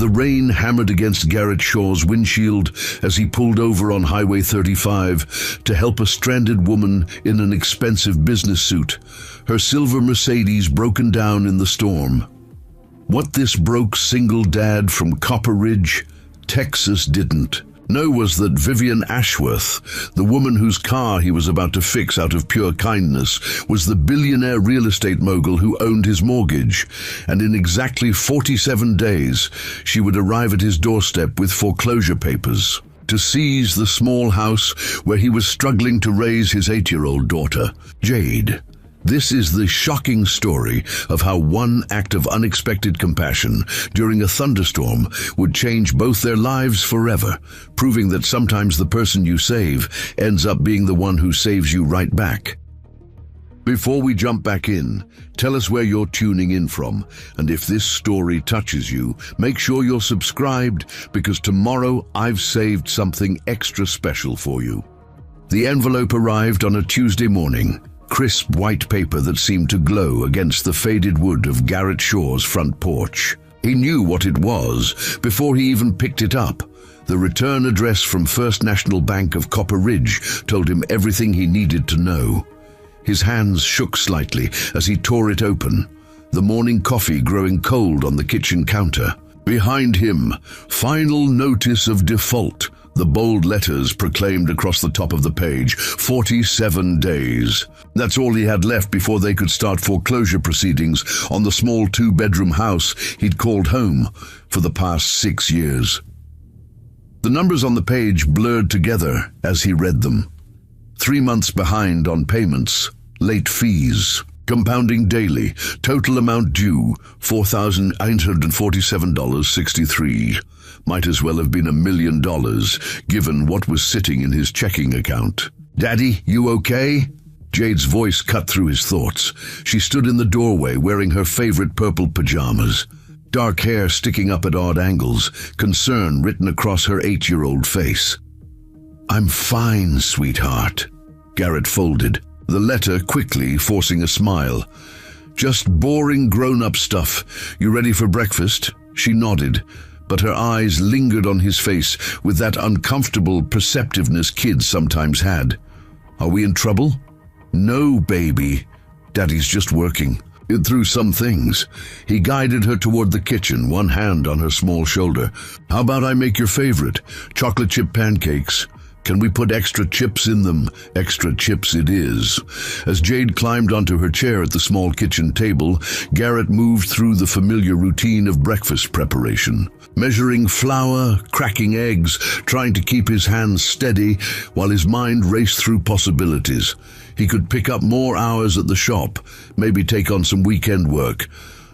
The rain hammered against Garrett Shaw's windshield as he pulled over on Highway 35 to help a stranded woman in an expensive business suit, her silver Mercedes broken down in the storm. What this broke single dad from Copper Ridge, Texas didn't know was that Vivian Ashworth, the woman whose car he was about to fix out of pure kindness, was the billionaire real estate mogul who owned his mortgage, and in exactly 47 days she would arrive at his doorstep with foreclosure papers to seize the small house where he was struggling to raise his 8-year-old daughter, Jade. This is the shocking story of how one act of unexpected compassion during a thunderstorm would change both their lives forever, proving that sometimes the person you save ends up being the one who saves you right back. Before we jump back in, tell us where you're tuning in from, and if this story touches you, make sure you're subscribed, because tomorrow I've saved something extra special for you. The envelope arrived on a Tuesday morning. Crisp white paper that seemed to glow against the faded wood of Garrett Shaw's front porch. He knew what it was before he even picked it up. The return address from First National Bank of Copper Ridge told him everything he needed to know. His hands shook slightly as he tore it open, the morning coffee growing cold on the kitchen counter. Behind him, final notice of default. The bold letters proclaimed across the top of the page, 47 days. That's all he had left before they could start foreclosure proceedings on the small 2-bedroom house he'd called home for the past 6 years. The numbers on the page blurred together as he read them. 3 months behind on payments, late fees, compounding daily, total amount due, $4,947.63. Might as well have been $1 million, given what was sitting in his checking account. "Daddy, you okay?" Jade's voice cut through his thoughts. She stood in the doorway wearing her favorite purple pajamas, dark hair sticking up at odd angles, concern written across her 8-year-old face. "I'm fine, sweetheart." Garrett folded the letter quickly, forcing a smile. "Just boring grown-up stuff. You ready for breakfast?" She nodded, but her eyes lingered on his face with that uncomfortable perceptiveness kids sometimes had. "Are we in trouble?" "No, baby. Daddy's just working through some things." He guided her toward the kitchen, one hand on her small shoulder. "How about I make your favorite, chocolate chip pancakes? Can we put extra chips in them?" Extra chips it is. As Jade climbed onto her chair at the small kitchen table, Garrett moved through the familiar routine of breakfast preparation, measuring flour, cracking eggs, trying to keep his hands steady while his mind raced through possibilities. He could pick up more hours at the shop, maybe take on some weekend work.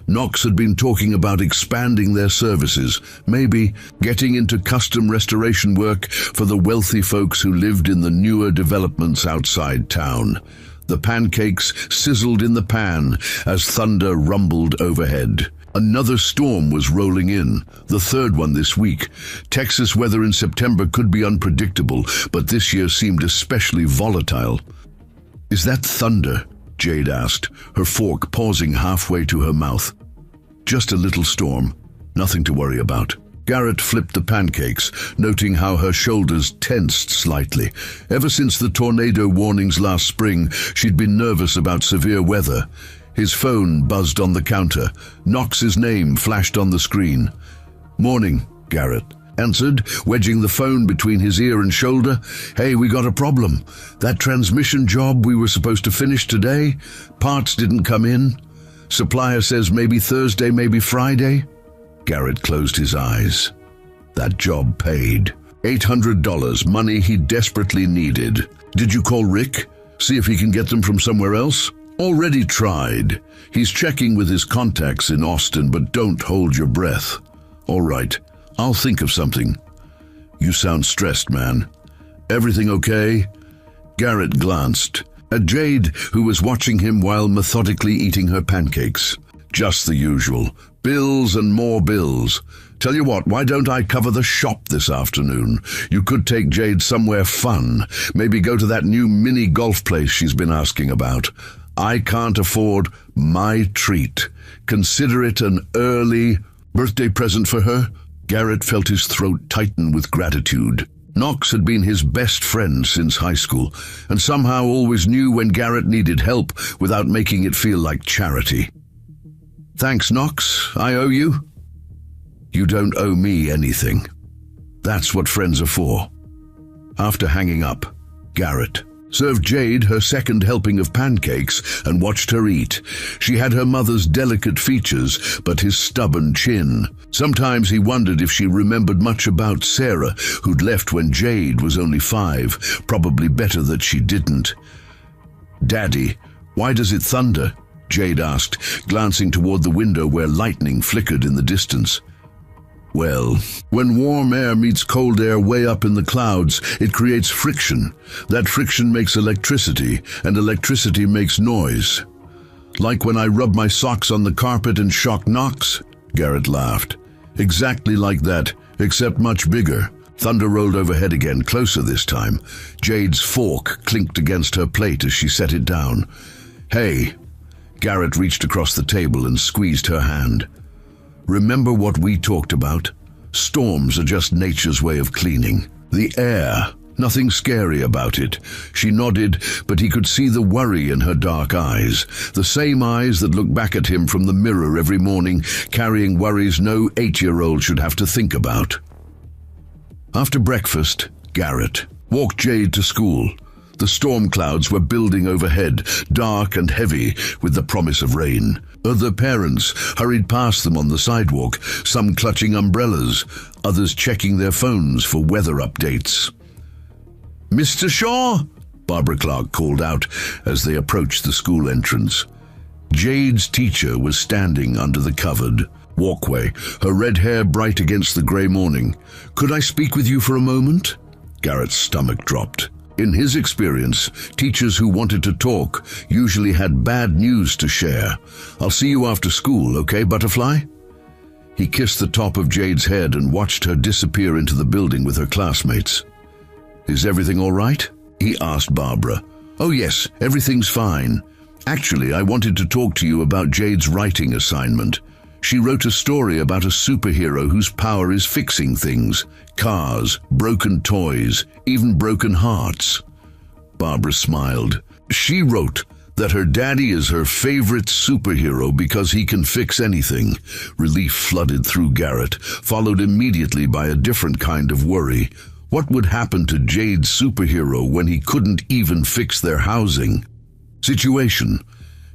Knox had been talking about expanding their services, maybe getting into custom restoration work for the wealthy folks who lived in the newer developments outside town. The pancakes sizzled in the pan as thunder rumbled overhead. Another storm was rolling in, the third one this week. Texas weather in September could be unpredictable, but this year seemed especially volatile. "Is that thunder?" Jade asked, her fork pausing halfway to her mouth. "Just a little storm, nothing to worry about." Garrett flipped the pancakes, noting how her shoulders tensed slightly. Ever since the tornado warnings last spring, she'd been nervous about severe weather. His phone buzzed on the counter. Knox's name flashed on the screen. "Morning," Garrett answered, wedging the phone between his ear and shoulder. "Hey, we got a problem. That transmission job we were supposed to finish today, parts didn't come in. Supplier says maybe Thursday, maybe Friday." Garrett closed his eyes. That job paid. $800, money he desperately needed. "Did you call Rick? See if he can get them from somewhere else?" "Already tried. He's checking with his contacts in Austin, but don't hold your breath." "All right. I'll think of something." "You sound stressed, man. Everything okay?" Garrett glanced at Jade, who was watching him while methodically eating her pancakes. "Just the usual. Bills and more bills. Tell you what, why don't I cover the shop this afternoon? You could take Jade somewhere fun. Maybe go to that new mini golf place she's been asking about. I can't afford my treat. Consider it an early birthday present for her." Garrett felt his throat tighten with gratitude. Knox had been his best friend since high school, and somehow always knew when Garrett needed help without making it feel like charity. "Thanks, Knox. I owe you." "You don't owe me anything. That's what friends are for." After hanging up, Garrett served Jade her second helping of pancakes and watched her eat. She had her mother's delicate features, but his stubborn chin. Sometimes he wondered if she remembered much about Sarah, who'd left when Jade was only 5. Probably better that she didn't. "Daddy, why does it thunder?" Jade asked, glancing toward the window where lightning flickered in the distance. "Well, when warm air meets cold air way up in the clouds, it creates friction. That friction makes electricity, and electricity makes noise. Like when I rub my socks on the carpet and shock Knox?" Garrett laughed. "Exactly like that, except much bigger." Thunder rolled overhead again, closer this time. Jade's fork clinked against her plate as she set it down. "Hey." Garrett reached across the table and squeezed her hand. "Remember what we talked about? Storms are just nature's way of cleaning. The air, nothing scary about it." She nodded, but he could see the worry in her dark eyes. The same eyes that looked back at him from the mirror every morning, carrying worries no 8-year-old should have to think about. After breakfast, Garrett walked Jade to school. The storm clouds were building overhead, dark and heavy with the promise of rain. Other parents hurried past them on the sidewalk, some clutching umbrellas, others checking their phones for weather updates. "Mr. Shaw!" Barbara Clark called out as they approached the school entrance. Jade's teacher was standing under the covered walkway, her red hair bright against the grey morning. "Could I speak with you for a moment?" Garrett's stomach dropped. In his experience, teachers who wanted to talk usually had bad news to share. "I'll see you after school, okay, Butterfly?" He kissed the top of Jade's head and watched her disappear into the building with her classmates. "Is everything all right?" he asked Barbara. "Oh yes, everything's fine. Actually, I wanted to talk to you about Jade's writing assignment. She wrote a story about a superhero whose power is fixing things. Cars, broken toys, even broken hearts." Barbara smiled. "She wrote that her daddy is her favorite superhero because he can fix anything." Relief flooded through Garrett, followed immediately by a different kind of worry. What would happen to Jade's superhero when he couldn't even fix their housing? "Situation.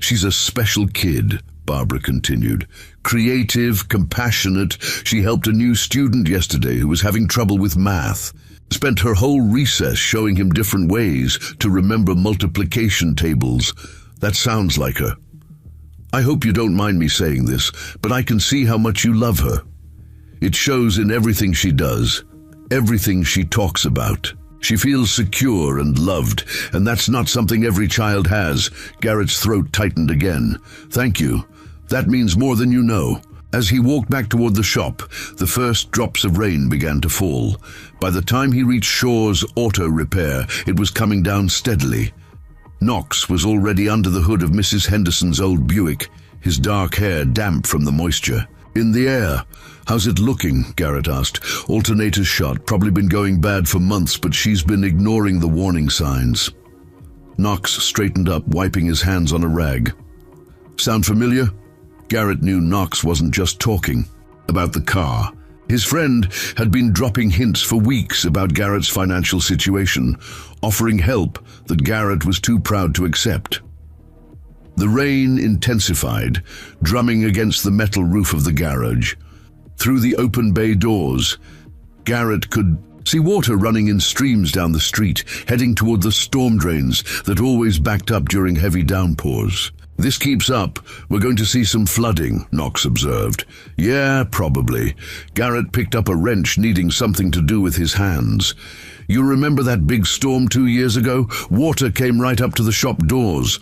She's a special kid," Barbara continued. "Creative, compassionate. She helped a new student yesterday who was having trouble with math. Spent her whole recess showing him different ways to remember multiplication tables. That sounds like her. I hope you don't mind me saying this, but I can see how much you love her. It shows in everything she does, everything she talks about. She feels secure and loved, and that's not something every child has." Garrett's throat tightened again. "Thank you. That means more than you know." As he walked back toward the shop, the first drops of rain began to fall. By the time he reached Shaw's auto repair, it was coming down steadily. Knox was already under the hood of Mrs. Henderson's old Buick, his dark hair damp from the moisture. "In the air. How's it looking?" Garrett asked. "Alternator's shot. Probably been going bad for months, but she's been ignoring the warning signs." Knox straightened up, wiping his hands on a rag. "Sound familiar?" Garrett knew Knox wasn't just talking about the car. His friend had been dropping hints for weeks about Garrett's financial situation, offering help that Garrett was too proud to accept. The rain intensified, drumming against the metal roof of the garage. Through the open bay doors, Garrett could see water running in streams down the street, heading toward the storm drains that always backed up during heavy downpours. "This keeps up, we're going to see some flooding," Knox observed. "Yeah, probably." Garrett picked up a wrench, needing something to do with his hands. "You remember that big storm 2 years ago? Water came right up to the shop doors."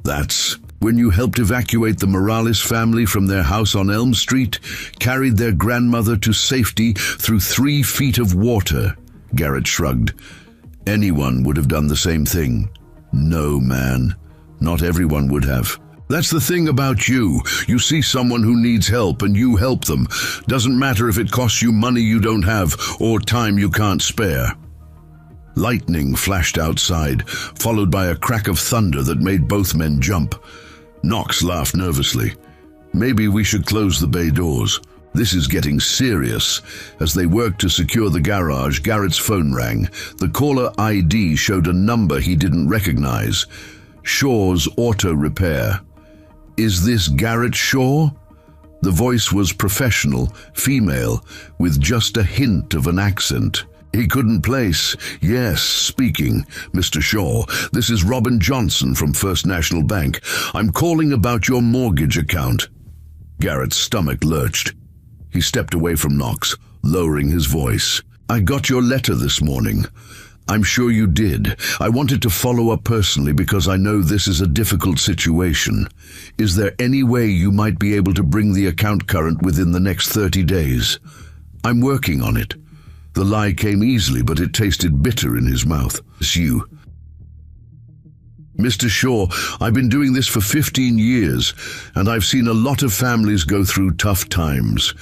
"That's when you helped evacuate the Morales family from their house on Elm Street, carried their grandmother to safety through 3 feet of water." Garrett shrugged. "Anyone would have done the same thing." "No, man. Not everyone would have. That's the thing about you. You see someone who needs help and you help them. Doesn't matter if it costs you money you don't have or time you can't spare. Lightning flashed outside, followed by a crack of thunder that made both men jump. Knox laughed nervously. Maybe we should close the bay doors. This is getting serious. As they worked to secure the garage, Garrett's phone rang. The caller ID showed a number he didn't recognize. Shaw's Auto Repair. Is this Garrett Shaw? The voice was professional, female, with just a hint of an accent. He couldn't place. Yes, speaking. Mr. Shaw, this is Robin Johnson from First National Bank. I'm calling about your mortgage account. Garrett's stomach lurched. He stepped away from Knox, lowering his voice. I got your letter this morning. I'm sure you did. I wanted to follow up personally because I know this is a difficult situation. Is there any way you might be able to bring the account current within the next 30 days? I'm working on it. The lie came easily, but it tasted bitter in his mouth. It's you. Mr. Shaw, I've been doing this for 15 years, and I've seen a lot of families go through tough times.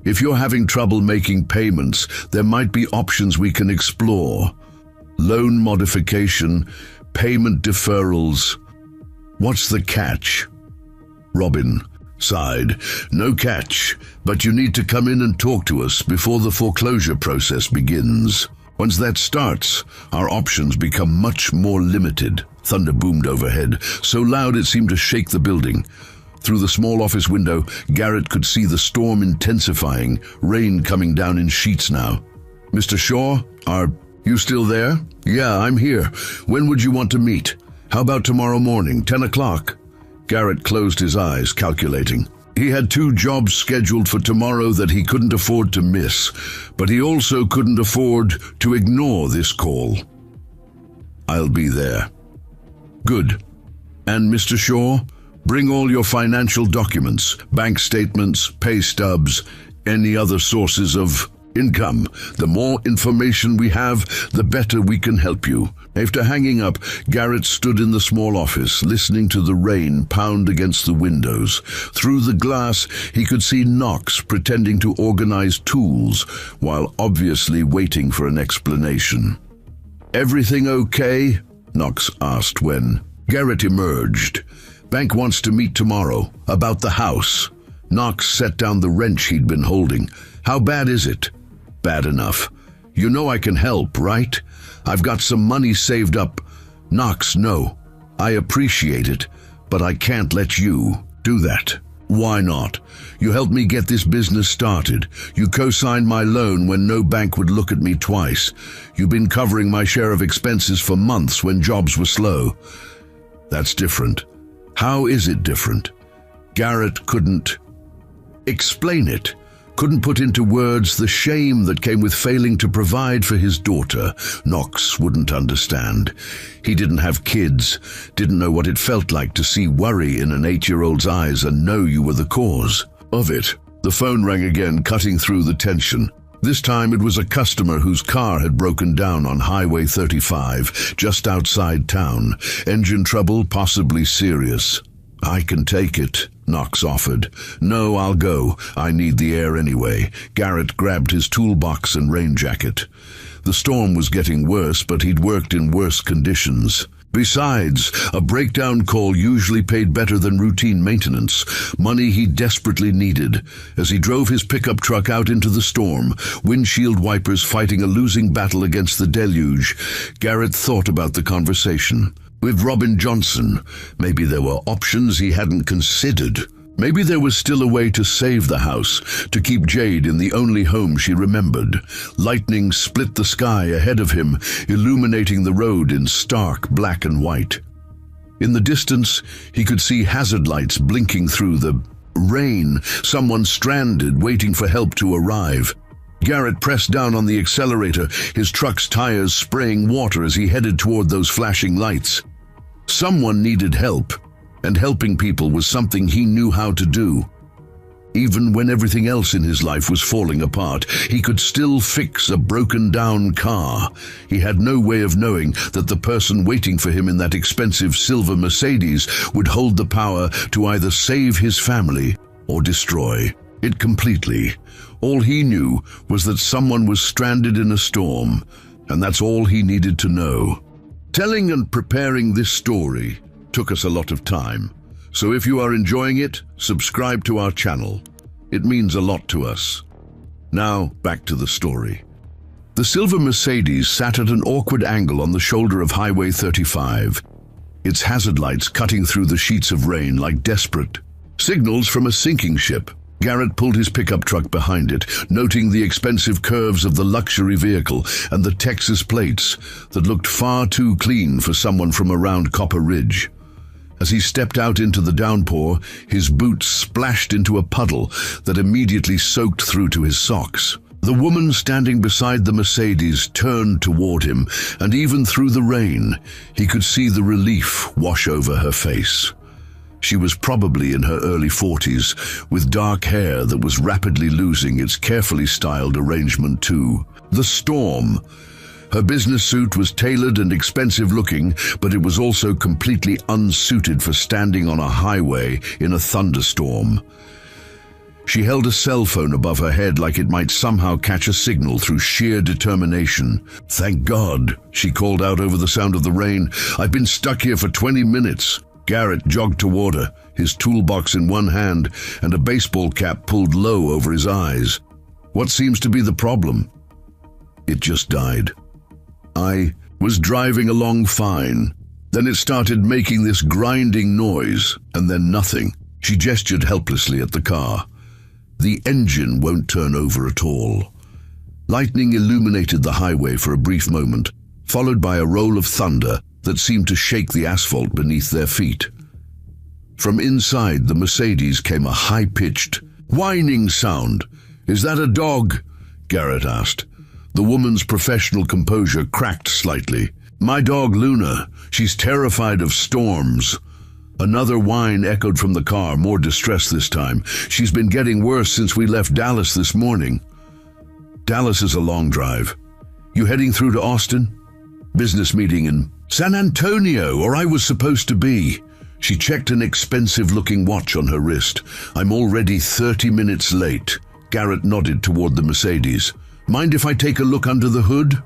If you're having trouble making payments, there might be options we can explore. Loan modification, payment deferrals. What's the catch? Robin sighed. No catch, but you need to come in and talk to us before the foreclosure process begins. Once that starts, our options become much more limited. Thunder boomed overhead, so loud it seemed to shake the building. Through the small office window, Garrett could see the storm intensifying, rain coming down in sheets now. Mr. Shaw, are you still there? Yeah, I'm here. When would you want to meet? How about tomorrow morning, 10 o'clock? Garrett closed his eyes, calculating. He had 2 jobs scheduled for tomorrow that he couldn't afford to miss, but he also couldn't afford to ignore this call. I'll be there. Good. And Mr. Shaw, bring all your financial documents, bank statements, pay stubs, any other sources of income. The more information we have, the better we can help you. After hanging up, Garrett stood in the small office, listening to the rain pound against the windows. Through the glass, he could see Knox pretending to organize tools, while obviously waiting for an explanation. Everything okay? Knox asked when Garrett emerged. Bank wants to meet tomorrow, about the house. Knox set down the wrench he'd been holding. How bad is it? Bad enough. You know I can help, right? I've got some money saved up. Knox, no. I appreciate it, but I can't let you do that. Why not? You helped me get this business started. You co-signed my loan when no bank would look at me twice. You've been covering my share of expenses for months when jobs were slow. That's different. How is it different? Garrett couldn't explain it. Couldn't put into words the shame that came with failing to provide for his daughter. Knox wouldn't understand. He didn't have kids, didn't know what it felt like to see worry in an 8-year-old's eyes and know you were the cause of it. The phone rang again, cutting through the tension. This time it was a customer whose car had broken down on Highway 35, just outside town. Engine trouble, possibly serious. I can take it, Knox offered. No, I'll go. I need the air anyway. Garrett grabbed his toolbox and rain jacket. The storm was getting worse, but he'd worked in worse conditions. Besides, a breakdown call usually paid better than routine maintenance, money he desperately needed. As he drove his pickup truck out into the storm, windshield wipers fighting a losing battle against the deluge, Garrett thought about the conversation. With Robin Johnson, maybe there were options he hadn't considered. Maybe there was still a way to save the house, to keep Jade in the only home she remembered. Lightning split the sky ahead of him, illuminating the road in stark black and white. In the distance, he could see hazard lights blinking through the rain, someone stranded, waiting for help to arrive. Garrett pressed down on the accelerator, his truck's tires spraying water as he headed toward those flashing lights. Someone needed help, and helping people was something he knew how to do. Even when everything else in his life was falling apart, he could still fix a broken-down car. He had no way of knowing that the person waiting for him in that expensive silver Mercedes would hold the power to either save his family or destroy it completely. All he knew was that someone was stranded in a storm, and that's all he needed to know. Telling and preparing this story took us a lot of time. So if you are enjoying it, subscribe to our channel. It means a lot to us. Now, back to the story. The silver Mercedes sat at an awkward angle on the shoulder of Highway 35, its hazard lights cutting through the sheets of rain like desperate signals from a sinking ship. Garrett pulled his pickup truck behind it, noting the expensive curves of the luxury vehicle and the Texas plates that looked far too clean for someone from around Copper Ridge. As he stepped out into the downpour, his boots splashed into a puddle that immediately soaked through to his socks. The woman standing beside the Mercedes turned toward him, and even through the rain, he could see the relief wash over her face. She was probably in her early 40s, with dark hair that was rapidly losing its carefully styled arrangement too. The storm. Her business suit was tailored and expensive looking, but it was also completely unsuited for standing on a highway in a thunderstorm. She held a cell phone above her head like it might somehow catch a signal through sheer determination. "Thank God," she called out over the sound of the rain. "I've been stuck here for 20 minutes. Garrett jogged toward her, his toolbox in one hand and a baseball cap pulled low over his eyes. "What seems to be the problem?" "It just died. I was driving along fine. Then it started making this grinding noise, and then nothing." She gestured helplessly at the car. "The engine won't turn over at all." Lightning illuminated the highway for a brief moment, followed by a roll of thunder that seemed to shake the asphalt beneath their feet. From inside the Mercedes came a high-pitched, whining sound. "Is that a dog?" Garrett asked. The woman's professional composure cracked slightly. "My dog, Luna. She's terrified of storms." Another whine echoed from the car, more distress this time. "She's been getting worse since we left Dallas this morning." "Dallas is a long drive. You heading through to Austin?" "Business meeting in San Antonio, or I was supposed to be." She checked an expensive-looking watch on her wrist. "I'm already 30 minutes late." Garrett nodded toward the Mercedes. "Mind if I take a look under the hood?"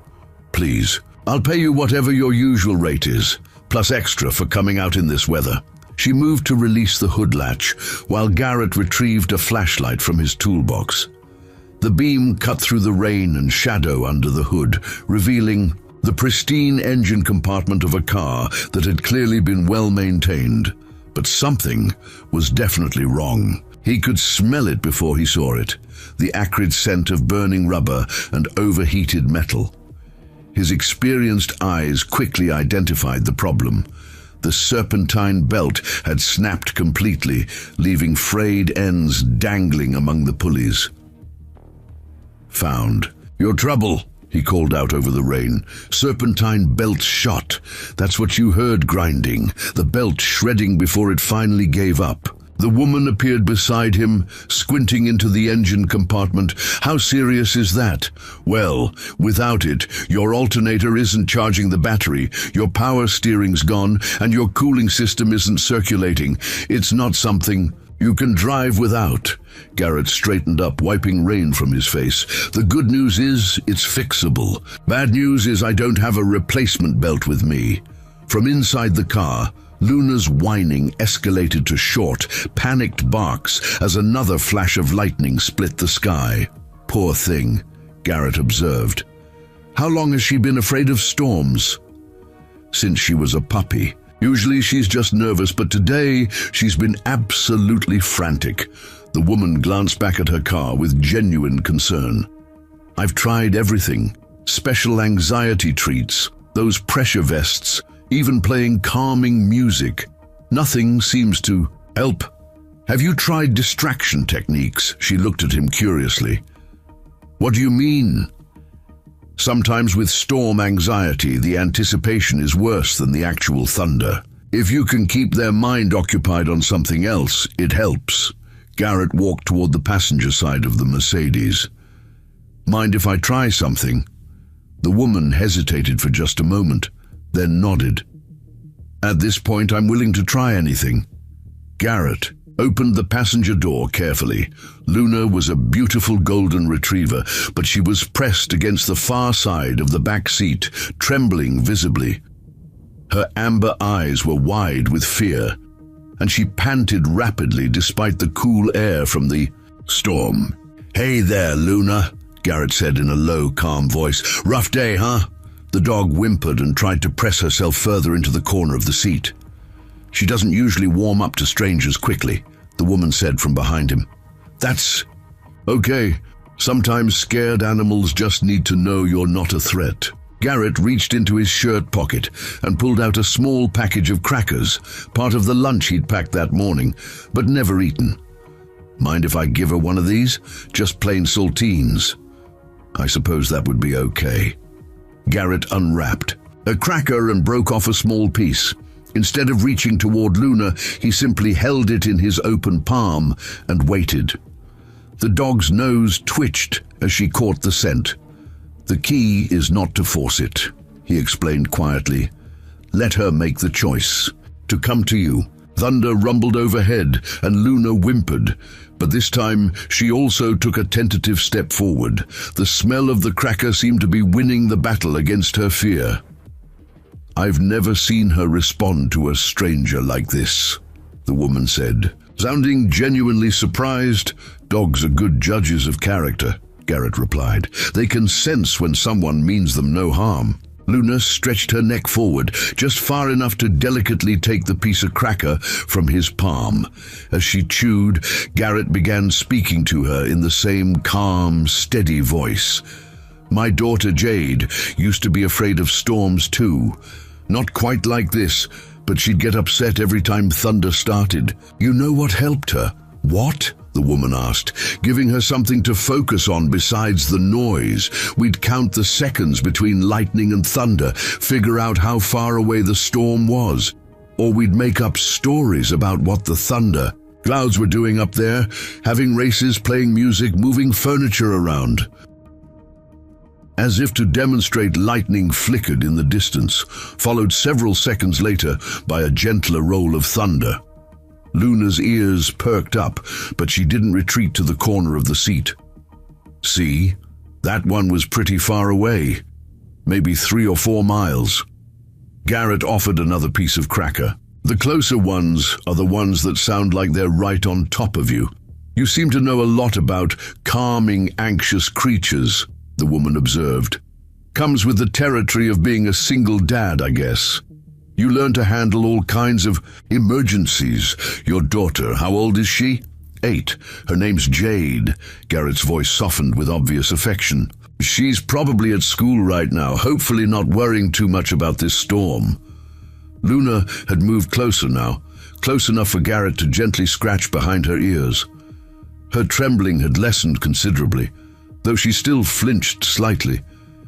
"Please. I'll pay you whatever your usual rate is, plus extra for coming out in this weather." She moved to release the hood latch, while Garrett retrieved a flashlight from his toolbox. The beam cut through the rain and shadow under the hood, revealing the pristine engine compartment of a car that had clearly been well maintained. But something was definitely wrong. He could smell it before he saw it, the acrid scent of burning rubber and overheated metal. His experienced eyes quickly identified the problem. The serpentine belt had snapped completely, leaving frayed ends dangling among the pulleys. "Found. Your trouble," he called out over the rain. "Serpentine belt shot. That's what you heard grinding, the belt shredding before it finally gave up." The woman appeared beside him, squinting into the engine compartment. "How serious is that?" "Well, without it, your alternator isn't charging the battery, your power steering's gone, and your cooling system isn't circulating. It's not something you can drive without." Garrett straightened up, wiping rain from his face. "The good news is it's fixable. Bad news is I don't have a replacement belt with me." From inside the car, Luna's whining escalated to short, panicked barks as another flash of lightning split the sky. "Poor thing," Garrett observed. "How long has she been afraid of storms?" "Since she was a puppy. Usually she's just nervous, but today she's been absolutely frantic." The woman glanced back at her car with genuine concern. "I've tried everything. Special anxiety treats, those pressure vests, even playing calming music. Nothing seems to help." "Have you tried distraction techniques?" She looked at him curiously. "What do you mean?" "Sometimes with storm anxiety, the anticipation is worse than the actual thunder. If you can keep their mind occupied on something else, it helps." Garrett walked toward the passenger side of the Mercedes. "Mind if I try something?" The woman hesitated for just a moment, then nodded. "At this point, I'm willing to try anything." Garrett opened the passenger door carefully. Luna was a beautiful golden retriever, but she was pressed against the far side of the back seat, trembling visibly. Her amber eyes were wide with fear, and she panted rapidly despite the cool air from the storm. "Hey there, Luna," Garrett said in a low, calm voice. "Rough day, huh?" The dog whimpered and tried to press herself further into the corner of the seat. "She doesn't usually warm up to strangers quickly," the woman said from behind him. "That's okay. Sometimes scared animals just need to know you're not a threat." Garrett reached into his shirt pocket and pulled out a small package of crackers, part of the lunch he'd packed that morning, but never eaten. "Mind if I give her one of these? Just plain saltines." "I suppose that would be okay." Garrett unwrapped a cracker and broke off a small piece. Instead of reaching toward Luna, he simply held it in his open palm and waited. The dog's nose twitched as she caught the scent. "The key is not to force it," he explained quietly. "Let her make the choice to come to you." Thunder rumbled overhead and Luna whimpered, but this time she also took a tentative step forward. The smell of the cracker seemed to be winning the battle against her fear. "I've never seen her respond to a stranger like this," the woman said, sounding genuinely surprised. "Dogs are good judges of character," Garrett replied. "They can sense when someone means them no harm." Luna stretched her neck forward, just far enough to delicately take the piece of cracker from his palm. As she chewed, Garrett began speaking to her in the same calm, steady voice. "My daughter Jade used to be afraid of storms too. Not quite like this, but she'd get upset every time thunder started. You know what helped her?" "What?" the woman asked, giving her something to focus on besides the noise. "We'd count the seconds between lightning and thunder, figure out how far away the storm was, or we'd make up stories about what the thunder clouds were doing up there, having races, playing music, moving furniture around." As if to demonstrate, lightning flickered in the distance, followed several seconds later by a gentler roll of thunder. Luna's ears perked up, but she didn't retreat to the corner of the seat. "See, that one was pretty far away, maybe 3 or 4 miles. Garrett offered another piece of cracker. "The closer ones are the ones that sound like they're right on top of you. You seem to know a lot about calming anxious creatures," the woman observed. "Comes with the territory of being a single dad, I guess. You learn to handle all kinds of emergencies. Your daughter, how old is she?" 8. "Her name's Jade." Garrett's voice softened with obvious affection. "She's probably at school right now, hopefully not worrying too much about this storm." Luna had moved closer now, close enough for Garrett to gently scratch behind her ears. Her trembling had lessened considerably, though she still flinched slightly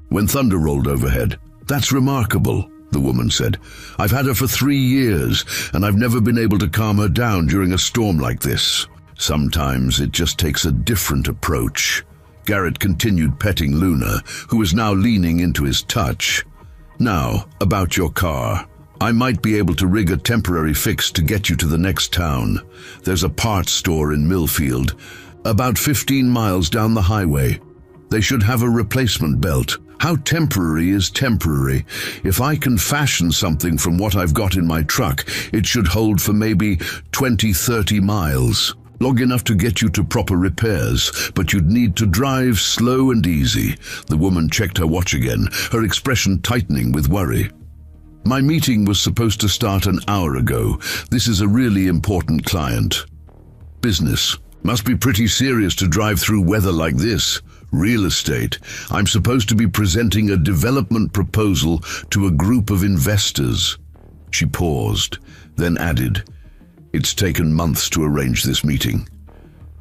when thunder rolled overhead. "That's remarkable," the woman said. "I've had her for 3 years, and I've never been able to calm her down during a storm like this. Sometimes it just takes a different approach." Garrett continued petting Luna, who was now leaning into his touch. "Now, about your car. I might be able to rig a temporary fix to get you to the next town. There's a parts store in Millfield, about 15 miles down the highway. They should have a replacement belt. How temporary is temporary? If I can fashion something from what I've got in my truck, it should hold for maybe 20-30 miles. Long enough to get you to proper repairs, but you'd need to drive slow and easy." The woman checked her watch again, her expression tightening with worry. "My meeting was supposed to start an hour ago. This is a really important client." "Business. Must be pretty serious to drive through weather like this." "Real estate. I'm supposed to be presenting a development proposal to a group of investors." She paused, then added, "It's taken months to arrange this meeting."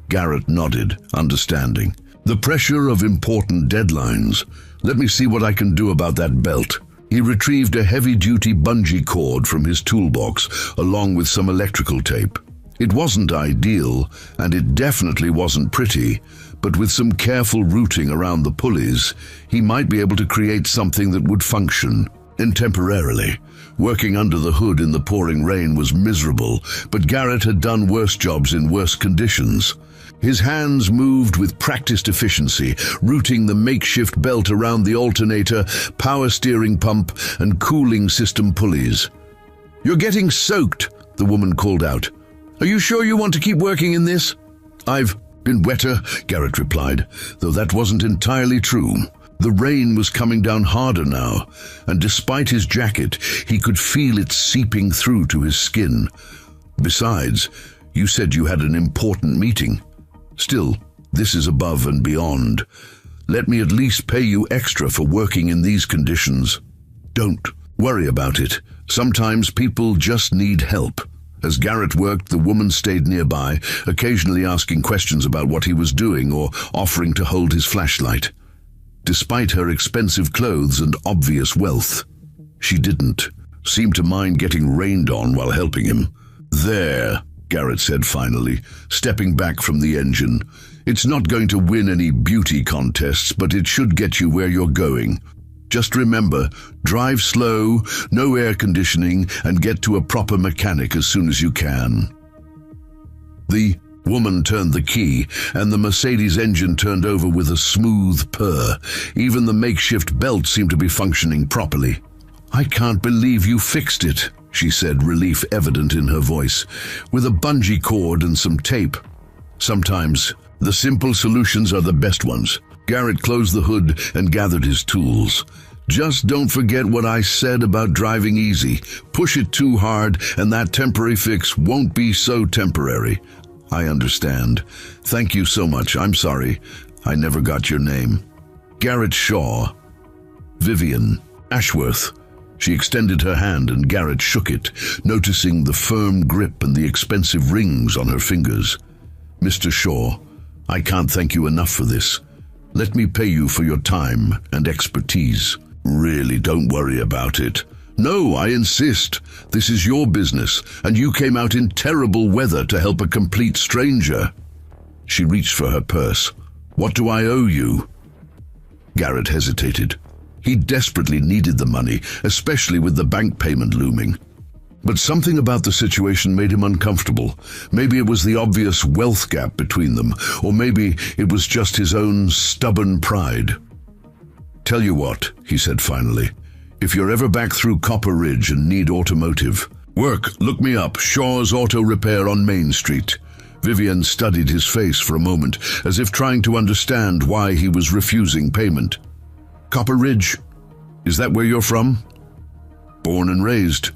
Garrett nodded, understanding. "The pressure of important deadlines. Let me see what I can do about that belt." He retrieved a heavy-duty bungee cord from his toolbox, along with some electrical tape. It wasn't ideal, and it definitely wasn't pretty, but with some careful routing around the pulleys, he might be able to create something that would function, and temporarily. Working under the hood in the pouring rain was miserable, but Garrett had done worse jobs in worse conditions. His hands moved with practiced efficiency, routing the makeshift belt around the alternator, power steering pump, and cooling system pulleys. "You're getting soaked," the woman called out. "Are you sure you want to keep working in this?" "I've been wetter," Garrett replied, though that wasn't entirely true. The rain was coming down harder now, and despite his jacket, he could feel it seeping through to his skin. "Besides, you said you had an important meeting. Still, this is above and beyond. Let me at least pay you extra for working in these conditions." "Don't worry about it. Sometimes people just need help." As Garrett worked, the woman stayed nearby, occasionally asking questions about what he was doing or offering to hold his flashlight. Despite her expensive clothes and obvious wealth, she didn't seem to mind getting rained on while helping him. "There," Garrett said finally, stepping back from the engine. "It's not going to win any beauty contests, but it should get you where you're going. Just remember, drive slow, no air conditioning, and get to a proper mechanic as soon as you can." The woman turned the key, and the Mercedes engine turned over with a smooth purr. Even the makeshift belt seemed to be functioning properly. "I can't believe you fixed it," she said, relief evident in her voice, "with a bungee cord and some tape." Sometimes the simple solutions are the best ones. Garrett closed the hood and gathered his tools. "Just don't forget what I said about driving easy. Push it too hard, and that temporary fix won't be so temporary." "I understand. Thank you so much. I'm sorry. I never got your name." "Garrett Shaw." "Vivian Ashworth." She extended her hand and Garrett shook it, noticing the firm grip and the expensive rings on her fingers. "Mr. Shaw, I can't thank you enough for this. Let me pay you for your time and expertise." "Really, don't worry about it." "No, I insist. This is your business, and you came out in terrible weather to help a complete stranger." She reached for her purse. "What do I owe you?" Garrett hesitated. He desperately needed the money, especially with the bank payment looming. But something about the situation made him uncomfortable. Maybe it was the obvious wealth gap between them, or maybe it was just his own stubborn pride. "Tell you what," he said finally, "if you're ever back through Copper Ridge and need automotive work, look me up, Shaw's Auto Repair on Main Street." Vivian studied his face for a moment, as if trying to understand why he was refusing payment. "Copper Ridge? Is that where you're from?" "Born and raised.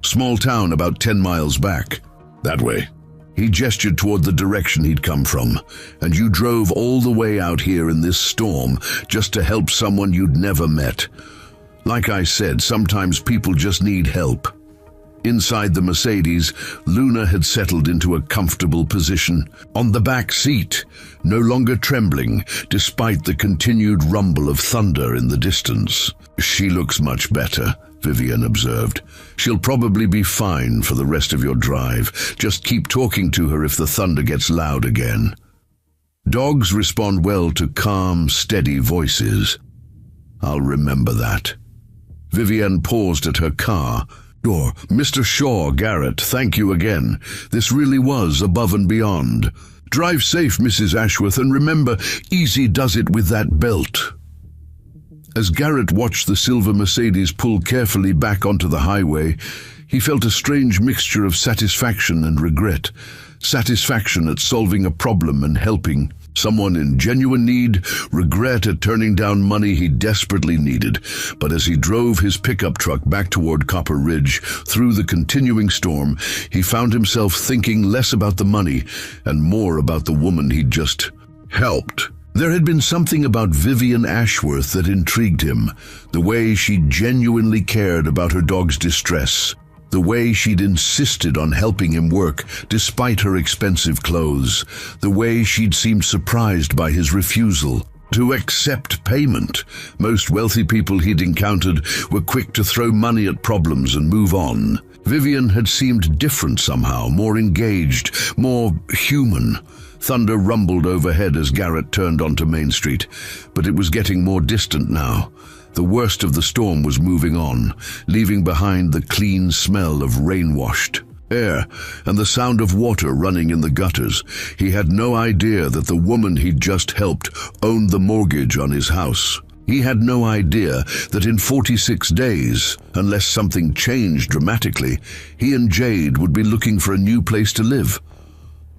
Small town about 10 miles back." "That way." He gestured toward the direction he'd come from. "And you drove all the way out here in this storm just to help someone you'd never met. Like I said, sometimes people just need help." Inside the Mercedes, Luna had settled into a comfortable position on the back seat, no longer trembling despite the continued rumble of thunder in the distance. "She looks much better," Vivian observed. "She'll probably be fine for the rest of your drive. Just keep talking to her if the thunder gets loud again." Dogs respond well to calm, steady voices. "I'll remember that." Vivian paused at her car. "Oh, Mr. Shaw, Garrett, thank you again. This really was above and beyond. Drive safe, Mrs. Ashworth, and remember, easy does it with that belt." As Garrett watched the silver Mercedes pull carefully back onto the highway, he felt a strange mixture of satisfaction and regret. Satisfaction at solving a problem and helping someone in genuine need, regret at turning down money he desperately needed. But as he drove his pickup truck back toward Copper Ridge through the continuing storm, he found himself thinking less about the money and more about the woman he'd just helped. There had been something about Vivian Ashworth that intrigued him, the way she genuinely cared about her dog's distress, the way she'd insisted on helping him work despite her expensive clothes, the way she'd seemed surprised by his refusal to accept payment. Most wealthy people he'd encountered were quick to throw money at problems and move on. Vivian had seemed different somehow, more engaged, more human. Thunder rumbled overhead as Garrett turned onto Main Street, but it was getting more distant now. The worst of the storm was moving on, leaving behind the clean smell of rain-washed air and the sound of water running in the gutters. He had no idea that the woman he'd just helped owned the mortgage on his house. He had no idea that in 46 days, unless something changed dramatically, he and Jade would be looking for a new place to live.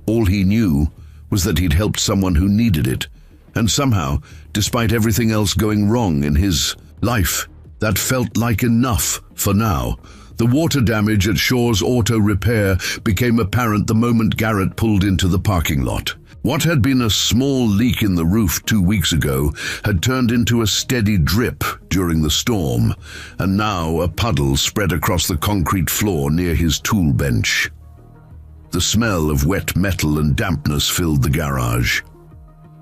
All he knew was that he'd helped someone who needed it, and somehow, despite everything else going wrong in his life, that felt like enough for now. The water damage at Shaw's Auto Repair became apparent the moment Garrett pulled into the parking lot. What had been a small leak in the roof 2 weeks ago had turned into a steady drip during the storm, and now a puddle spread across the concrete floor near his tool bench. The smell of wet metal and dampness filled the garage.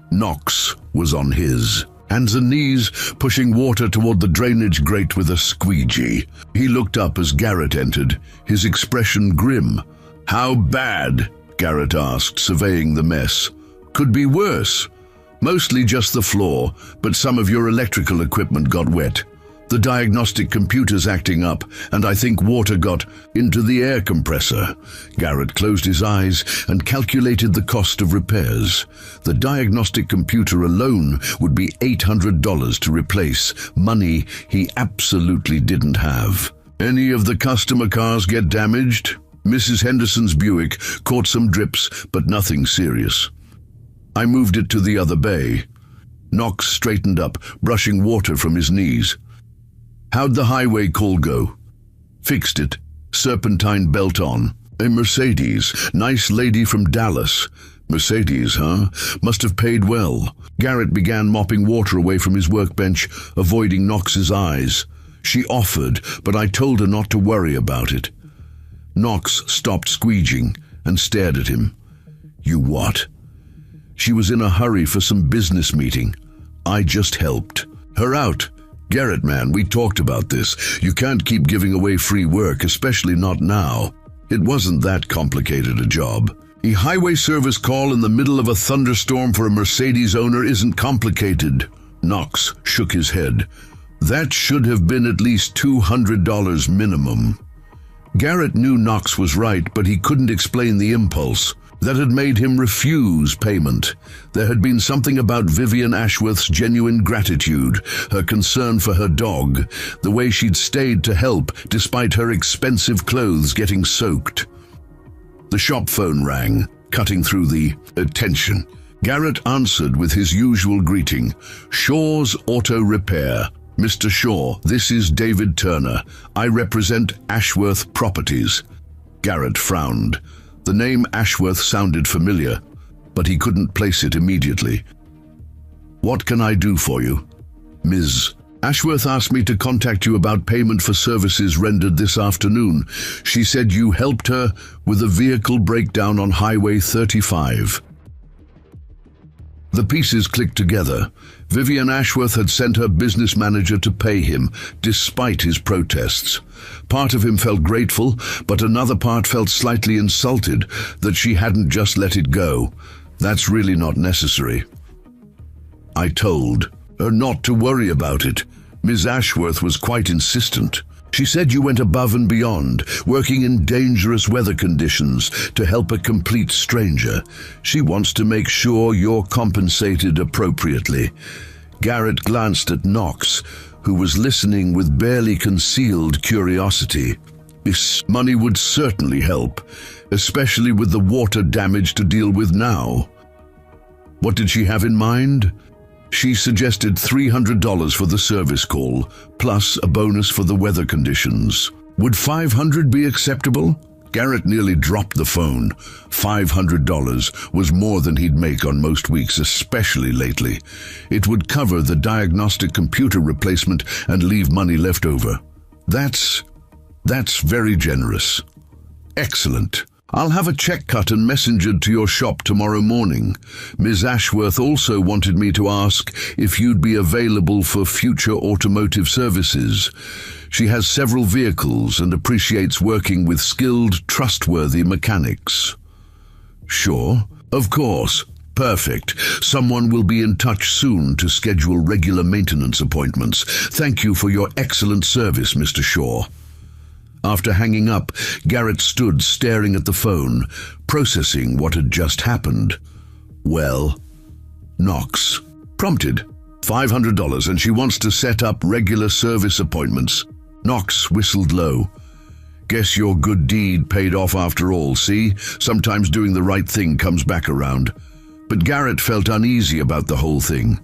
Knox was on his hands and knees, pushing water toward the drainage grate with a squeegee. He looked up as Garrett entered, his expression grim. "How bad?" Garrett asked, surveying the mess. "Could be worse. Mostly just the floor, but some of your electrical equipment got wet. The diagnostic computer's acting up, and I think water got into the air compressor." Garrett closed his eyes and calculated the cost of repairs. The diagnostic computer alone would be $800 to replace, money he absolutely didn't have. "Any of the customer cars get damaged?" Mrs. Henderson's Buick caught some drips, but nothing serious. "I moved it to the other bay." Knox straightened up, brushing water from his knees. "How'd the highway call go?" "Fixed it. Serpentine belt on. A Mercedes. Nice lady from Dallas." "Mercedes, huh? Must have paid well." Garrett began mopping water away from his workbench, avoiding Knox's eyes. "She offered, but I told her not to worry about it." Knox stopped squeegeeing and stared at him. "You what?" "She was in a hurry for some business meeting. I just helped her out." "Garrett, man, we talked about this. You can't keep giving away free work, especially not now. It wasn't that complicated a job. A highway service call in the middle of a thunderstorm for a Mercedes owner isn't complicated." Knox shook his head. "That should have been at least $200 minimum." Garrett knew Knox was right, but he couldn't explain the impulse that had made him refuse payment. There had been something about Vivian Ashworth's genuine gratitude, her concern for her dog, the way she'd stayed to help despite her expensive clothes getting soaked. The shop phone rang, cutting through the tension. Garrett answered with his usual greeting. "Shaw's Auto Repair. Mr. Shaw, this is David Turner. I represent Ashworth Properties." Garrett frowned. The name Ashworth sounded familiar, but he couldn't place it immediately. "What can I do for you?" "Ms. Ashworth asked me to contact you about payment for services rendered this afternoon. She said you helped her with a vehicle breakdown on Highway 35. The pieces clicked together. Vivian Ashworth had sent her business manager to pay him, despite his protests. Part of him felt grateful, but another part felt slightly insulted that she hadn't just let it go. That's really not necessary. "I told her not to worry about it. Ms. Ashworth was quite insistent. She said you went above and beyond, working in dangerous weather conditions to help a complete stranger. She wants to make sure you're compensated appropriately." Garrett glanced at Knox, who was listening with barely concealed curiosity. This money would certainly help, especially with the water damage to deal with now. What did she have in mind? She suggested $300 for the service call, plus a bonus for the weather conditions. Would $500 be acceptable? Garrett nearly dropped the phone. $500 was more than he'd make on most weeks, especially lately. It would cover the diagnostic computer replacement and leave money left over. That's very generous. Excellent. I'll have a check cut and messengered to your shop tomorrow morning. Ms. Ashworth also wanted me to ask if you'd be available for future automotive services. She has several vehicles and appreciates working with skilled, trustworthy mechanics. Sure, of course. Perfect. Someone will be in touch soon to schedule regular maintenance appointments. Thank you for your excellent service, Mr. Shaw. After hanging up, Garrett stood staring at the phone, processing what had just happened. Well, Knox. Prompted. $500 and she wants to set up regular service appointments. Knox whistled low. Guess your good deed paid off after all, see? Sometimes doing the right thing comes back around. But Garrett felt uneasy about the whole thing.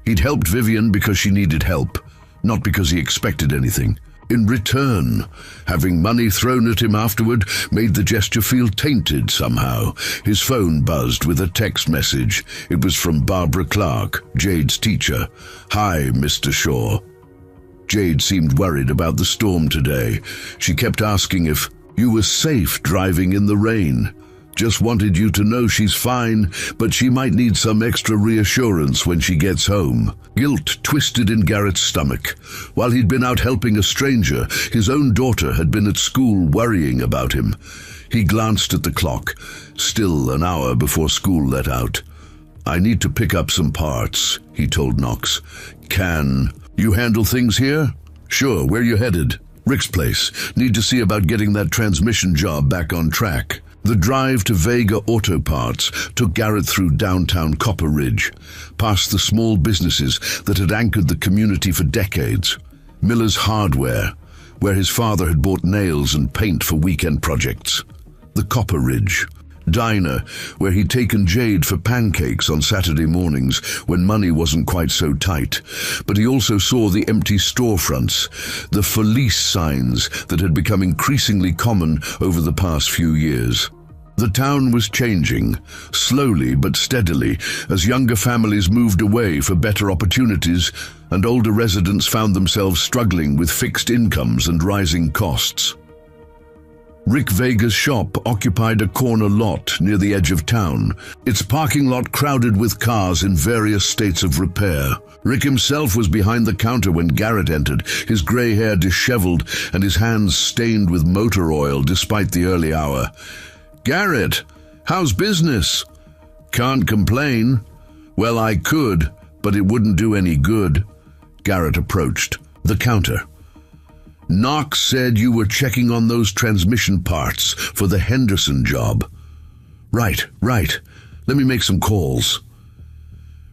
He'd helped Vivian because she needed help, not because he expected anything. In return, having money thrown at him afterward made the gesture feel tainted somehow. His phone buzzed with a text message. It was from Barbara Clark, Jade's teacher. Hi, Mr. Shaw. Jade seemed worried about the storm today. She kept asking if you were safe driving in the rain. Just wanted you to know she's fine, but she might need some extra reassurance when she gets home. Guilt twisted in Garrett's stomach. While he'd been out helping a stranger, his own daughter had been at school worrying about him. He glanced at the clock. Still an hour before school let out. I need to pick up some parts, he told Knox. Can you handle things here? Sure, where you headed? Rick's place. Need to see about getting that transmission job back on track. The drive to Vega Auto Parts took Garrett through downtown Copper Ridge, past the small businesses that had anchored the community for decades. Miller's Hardware, where his father had bought nails and paint for weekend projects. The Copper Ridge Diner, where he'd taken Jade for pancakes on Saturday mornings when money wasn't quite so tight. But he also saw the empty storefronts, the for lease signs that had become increasingly common over the past few years. The town was changing, slowly but steadily, as younger families moved away for better opportunities and older residents found themselves struggling with fixed incomes and rising costs. Rick Vega's shop occupied a corner lot near the edge of town, its parking lot crowded with cars in various states of repair. Rick himself was behind the counter when Garrett entered, his gray hair disheveled and his hands stained with motor oil despite the early hour. Garrett, how's business? Can't complain. Well, I could, but it wouldn't do any good. Garrett approached the counter. Knox said you were checking on those transmission parts for the Henderson job. Right. Let me make some calls.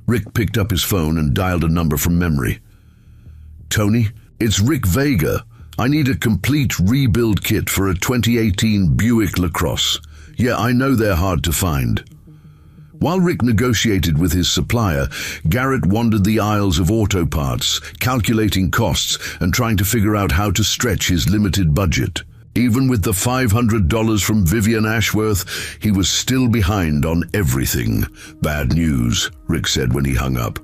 Rick picked up his phone and dialed a number from memory. Tony, it's Rick Vega. I need a complete rebuild kit for a 2018 Buick LaCrosse. Yeah, I know they're hard to find. While Rick negotiated with his supplier, Garrett wandered the aisles of auto parts, calculating costs and trying to figure out how to stretch his limited budget. Even with the $500 from Vivian Ashworth, he was still behind on everything. Bad news, Rick said when he hung up.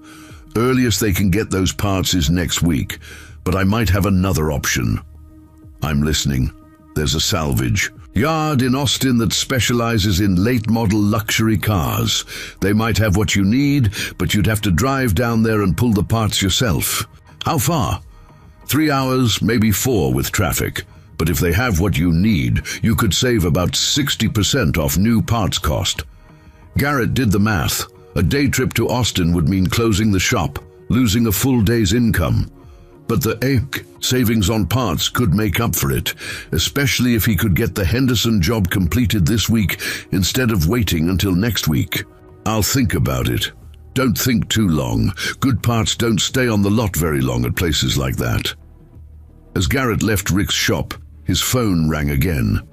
Earliest they can get those parts is next week, but I might have another option. I'm listening. There's a salvage yard in Austin that specializes in late-model luxury cars. They might have what you need, but you'd have to drive down there and pull the parts yourself. How far? 3 hours, maybe 4 with traffic. But if they have what you need, you could save about 60% off new parts cost. Garrett did the math. A day trip to Austin would mean closing the shop, losing a full day's income. But the savings on parts could make up for it, especially if he could get the Henderson job completed this week instead of waiting until next week. I'll think about it. Don't think too long. Good parts don't stay on the lot very long at places like that. As Garrett left Rick's shop, his phone rang again.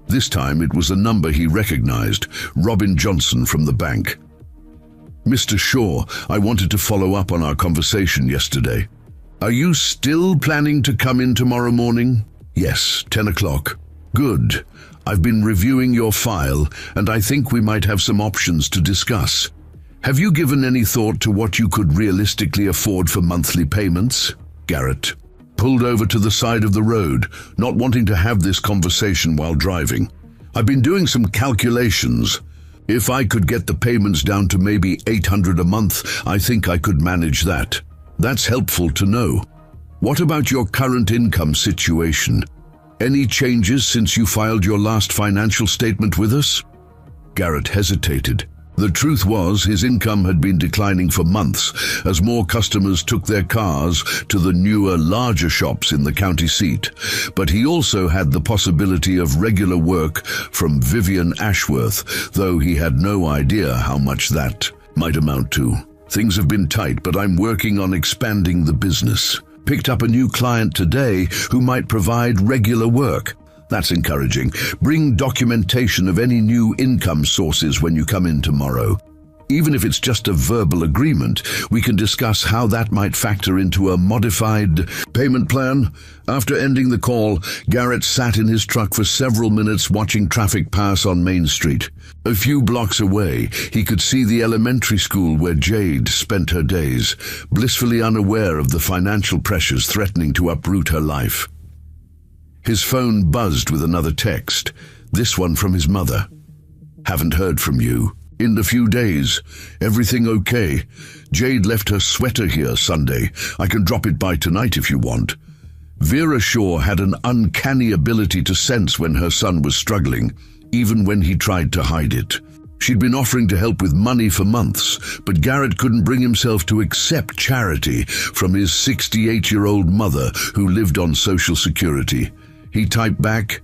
This time it was a number he recognized, Robin Johnson from the bank. Mr. Shaw, I wanted to follow up on our conversation yesterday. Are you still planning to come in tomorrow morning? Yes, 10 o'clock. Good. I've been reviewing your file, and I think we might have some options to discuss. Have you given any thought to what you could realistically afford for monthly payments? Garrett pulled over to the side of the road, not wanting to have this conversation while driving. I've been doing some calculations. If I could get the payments down to maybe $800 a month, I think I could manage that. That's helpful to know. What about your current income situation? Any changes since you filed your last financial statement with us? Garrett hesitated. The truth was, his income had been declining for months as more customers took their cars to the newer, larger shops in the county seat. But he also had the possibility of regular work from Vivian Ashworth, though he had no idea how much that might amount to. Things have been tight, but I'm working on expanding the business. Picked up a new client today who might provide regular work. That's encouraging. Bring documentation of any new income sources when you come in tomorrow. Even if it's just a verbal agreement, we can discuss how that might factor into a modified payment plan. After ending the call, Garrett sat in his truck for several minutes watching traffic pass on Main Street. A few blocks away, he could see the elementary school where Jade spent her days, blissfully unaware of the financial pressures threatening to uproot her life. His phone buzzed with another text, this one from his mother. Haven't heard from you. In a few days. Everything okay? Jade left her sweater here Sunday. I can drop it by tonight if you want. Vera Shaw had an uncanny ability to sense when her son was struggling, even when he tried to hide it. She'd been offering to help with money for months, but Garrett couldn't bring himself to accept charity from his 68-year-old mother who lived on Social Security. He typed back,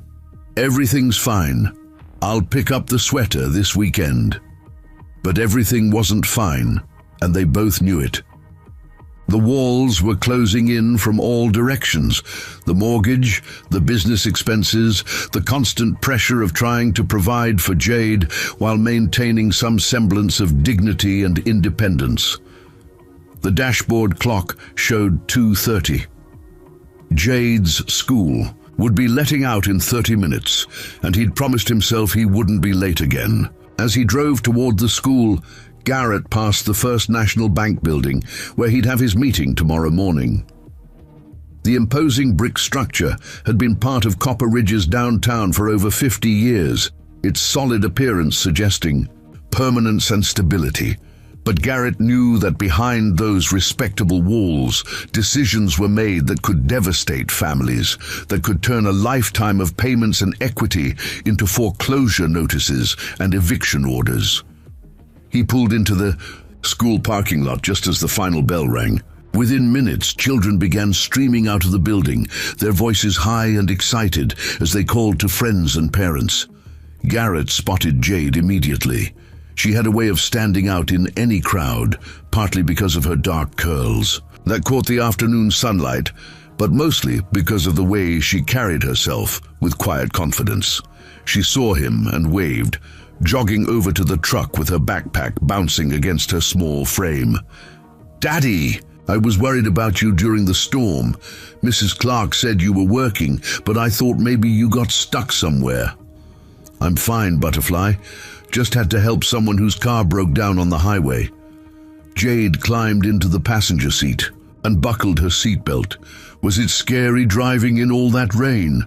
"Everything's fine. I'll pick up the sweater this weekend." But everything wasn't fine, and they both knew it. The walls were closing in from all directions. The mortgage, the business expenses, the constant pressure of trying to provide for Jade while maintaining some semblance of dignity and independence. The dashboard clock showed 2:30. Jade's school would be letting out in 30 minutes, and he'd promised himself he wouldn't be late again. As he drove toward the school, Garrett passed the First National Bank building, where he'd have his meeting tomorrow morning. The imposing brick structure had been part of Copper Ridge's downtown for over 50 years, its solid appearance suggesting permanence and stability. But Garrett knew that behind those respectable walls, decisions were made that could devastate families, that could turn a lifetime of payments and equity into foreclosure notices and eviction orders. He pulled into the school parking lot just as the final bell rang. Within minutes, children began streaming out of the building, their voices high and excited as they called to friends and parents. Garrett spotted Jade immediately. She had a way of standing out in any crowd, partly because of her dark curls that caught the afternoon sunlight, but mostly because of the way she carried herself with quiet confidence. She saw him and waved, jogging over to the truck with her backpack bouncing against her small frame. "Daddy, I was worried about you during the storm. Mrs. Clark said you were working, but I thought maybe you got stuck somewhere." "I'm fine, Butterfly. Just had to help someone whose car broke down on the highway." Jade climbed into the passenger seat and buckled her seatbelt. "Was it scary driving in all that rain?"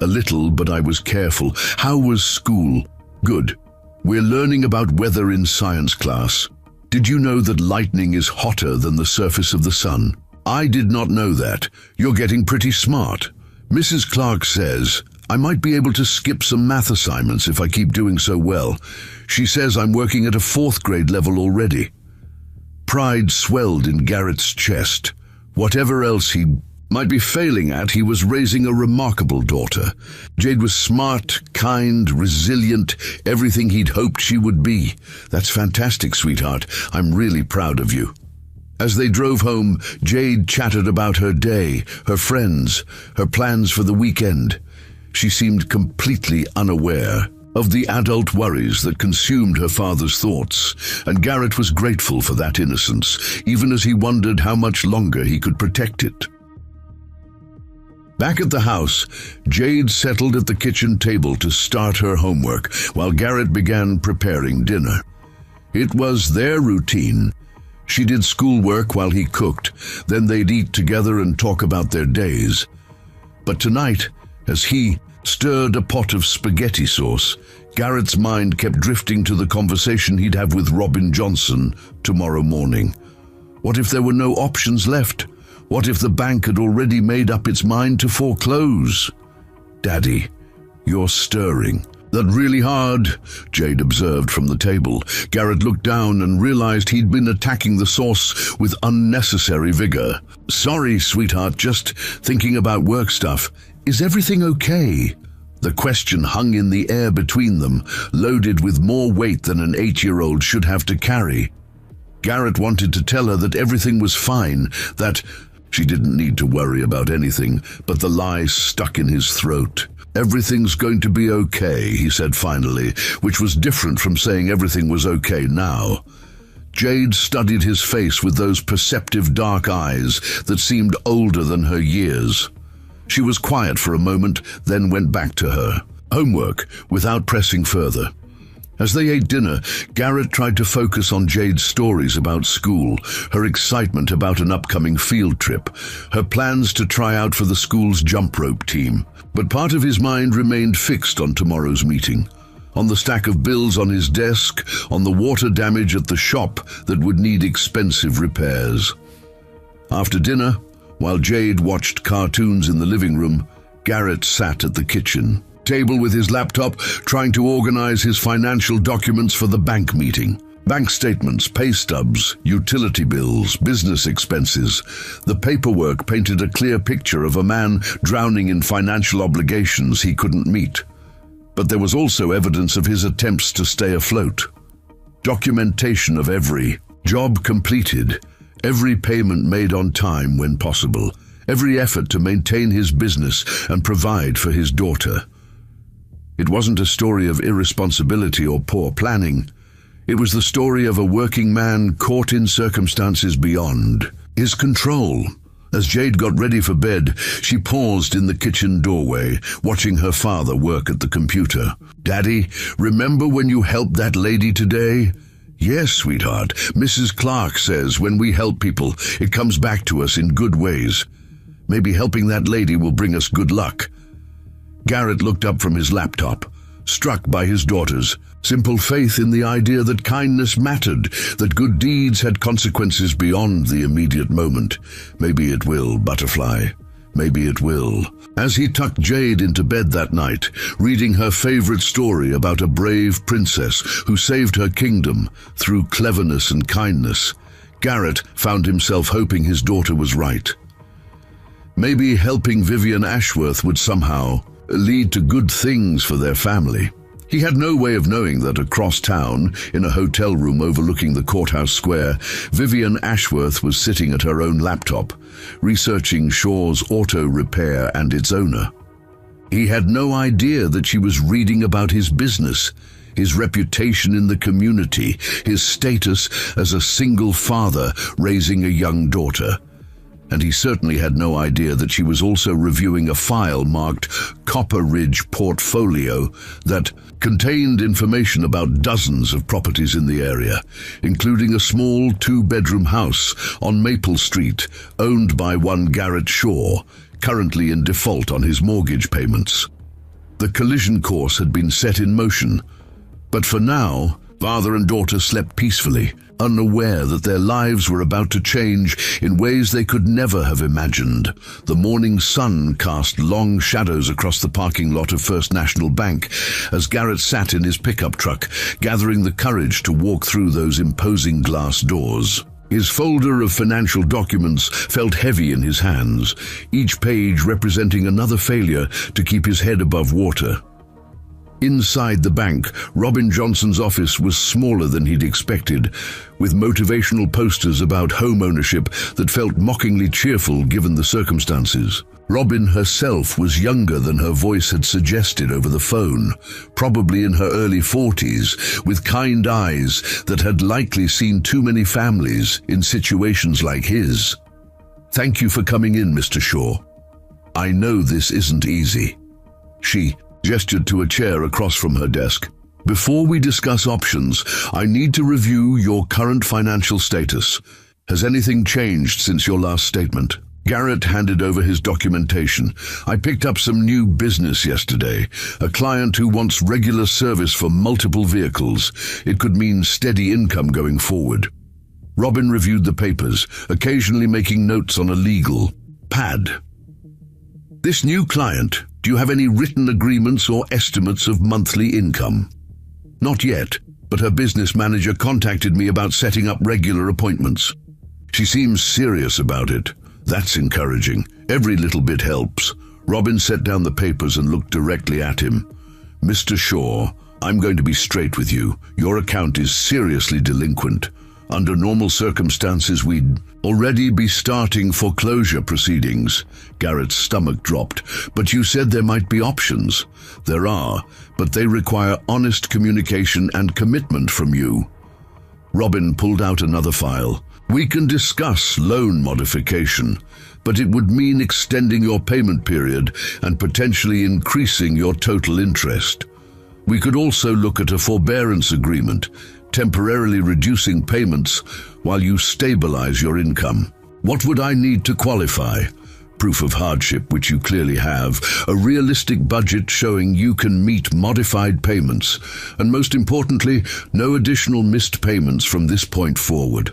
"A little, but I was careful." "How was school?" "Good. We're learning about weather in science class. Did you know that lightning is hotter than the surface of the sun?" "I did not know that. You're getting pretty smart." "Mrs. Clark says I might be able to skip some math assignments if I keep doing so well. She says I'm working at a 4th grade level already." Pride swelled in Garrett's chest. Whatever else he might be failing at, he was raising a remarkable daughter. Jade was smart, kind, resilient, everything he'd hoped she would be. "That's fantastic, sweetheart. I'm really proud of you." As they drove home, Jade chattered about her day, her friends, her plans for the weekend. She seemed completely unaware of the adult worries that consumed her father's thoughts, and Garrett was grateful for that innocence, even as he wondered how much longer he could protect it. Back at the house, Jade settled at the kitchen table to start her homework, while Garrett began preparing dinner. It was their routine. She did schoolwork while he cooked, then they'd eat together and talk about their days. But tonight, as he stirred a pot of spaghetti sauce, Garrett's mind kept drifting to the conversation he'd have with Robin Johnson tomorrow morning. What if there were no options left? What if the bank had already made up its mind to foreclose? "Daddy, you're stirring." "That really hard," Jade observed from the table. Garrett looked down and realized he'd been attacking the sauce with unnecessary vigor. "Sorry, sweetheart, just thinking about work stuff. Is everything okay?" The question hung in the air between them, loaded with more weight than an 8-year-old should have to carry. Garrett wanted to tell her that everything was fine, that she didn't need to worry about anything, but the lie stuck in his throat. "Everything's going to be okay," he said finally, which was different from saying everything was okay now. Jade studied his face with those perceptive dark eyes that seemed older than her years. She was quiet for a moment, then went back to her homework without pressing further. As they ate dinner, Garrett tried to focus on Jade's stories about school, her excitement about an upcoming field trip, her plans to try out for the school's jump rope team. But part of his mind remained fixed on tomorrow's meeting, on the stack of bills on his desk, on the water damage at the shop that would need expensive repairs. After dinner, while Jade watched cartoons in the living room, Garrett sat at the kitchen table with his laptop, trying to organize his financial documents for the bank meeting. Bank statements, pay stubs, utility bills, business expenses. The paperwork painted a clear picture of a man drowning in financial obligations he couldn't meet. But there was also evidence of his attempts to stay afloat. Documentation of every job completed, every payment made on time when possible, every effort to maintain his business and provide for his daughter. It wasn't a story of irresponsibility or poor planning. It was the story of a working man caught in circumstances beyond his control. As Jade got ready for bed, she paused in the kitchen doorway, watching her father work at the computer. "Daddy, remember when you helped that lady today?" "Yes, sweetheart. Mrs. Clark says when we help people, it comes back to us in good ways. Maybe helping that lady will bring us good luck." Garrett looked up from his laptop, struck by his daughter's simple faith in the idea that kindness mattered, that good deeds had consequences beyond the immediate moment. "Maybe it will, Butterfly. Maybe it will." As he tucked Jade into bed that night, reading her favorite story about a brave princess who saved her kingdom through cleverness and kindness, Garrett found himself hoping his daughter was right. Maybe helping Vivian Ashworth would somehow lead to good things for their family. He had no way of knowing that across town, in a hotel room overlooking the courthouse square, Vivian Ashworth was sitting at her own laptop, researching Shaw's auto repair and its owner. He had no idea that she was reading about his business, his reputation in the community, his status as a single father raising a young daughter. And he certainly had no idea that she was also reviewing a file marked Copper Ridge Portfolio that contained information about dozens of properties in the area, including a small 2-bedroom house on Maple Street owned by one Garrett Shaw, currently in default on his mortgage payments. The collision course had been set in motion, but for now, father and daughter slept peacefully, unaware that their lives were about to change in ways they could never have imagined. The morning sun cast long shadows across the parking lot of First National Bank as Garrett sat in his pickup truck, gathering the courage to walk through those imposing glass doors. His folder of financial documents felt heavy in his hands, each page representing another failure to keep his head above water. Inside the bank, Robin Johnson's office was smaller than he'd expected, with motivational posters about home ownership that felt mockingly cheerful given the circumstances. Robin herself was younger than her voice had suggested over the phone, probably in her early 40s, with kind eyes that had likely seen too many families in situations like his. "Thank you for coming in, Mr. Shaw. I know this isn't easy." She gestured to a chair across from her desk. "Before we discuss options, I need to review your current financial status. Has anything changed since your last statement?" Garrett handed over his documentation. I picked up some new business yesterday. A client who wants regular service for multiple vehicles. It could mean steady income going forward. Robin reviewed the papers, occasionally making notes on a legal pad. This new client, do you have any written agreements or estimates of monthly income? Not yet, but her business manager contacted me about setting up regular appointments. She seems serious about it. That's encouraging. Every little bit helps. Robin set down the papers and looked directly at him. Mr. Shaw, I'm going to be straight with you. Your account is seriously delinquent. Under normal circumstances, we'd already be starting foreclosure proceedings. Garrett's stomach dropped. But you said there might be options. There are, but they require honest communication and commitment from you. Robin pulled out another file. We can discuss loan modification, but it would mean extending your payment period and potentially increasing your total interest. We could also look at a forbearance agreement, temporarily reducing payments while you stabilize your income. What would I need to qualify? Proof of hardship, which you clearly have, a realistic budget showing you can meet modified payments, and most importantly, no additional missed payments from this point forward.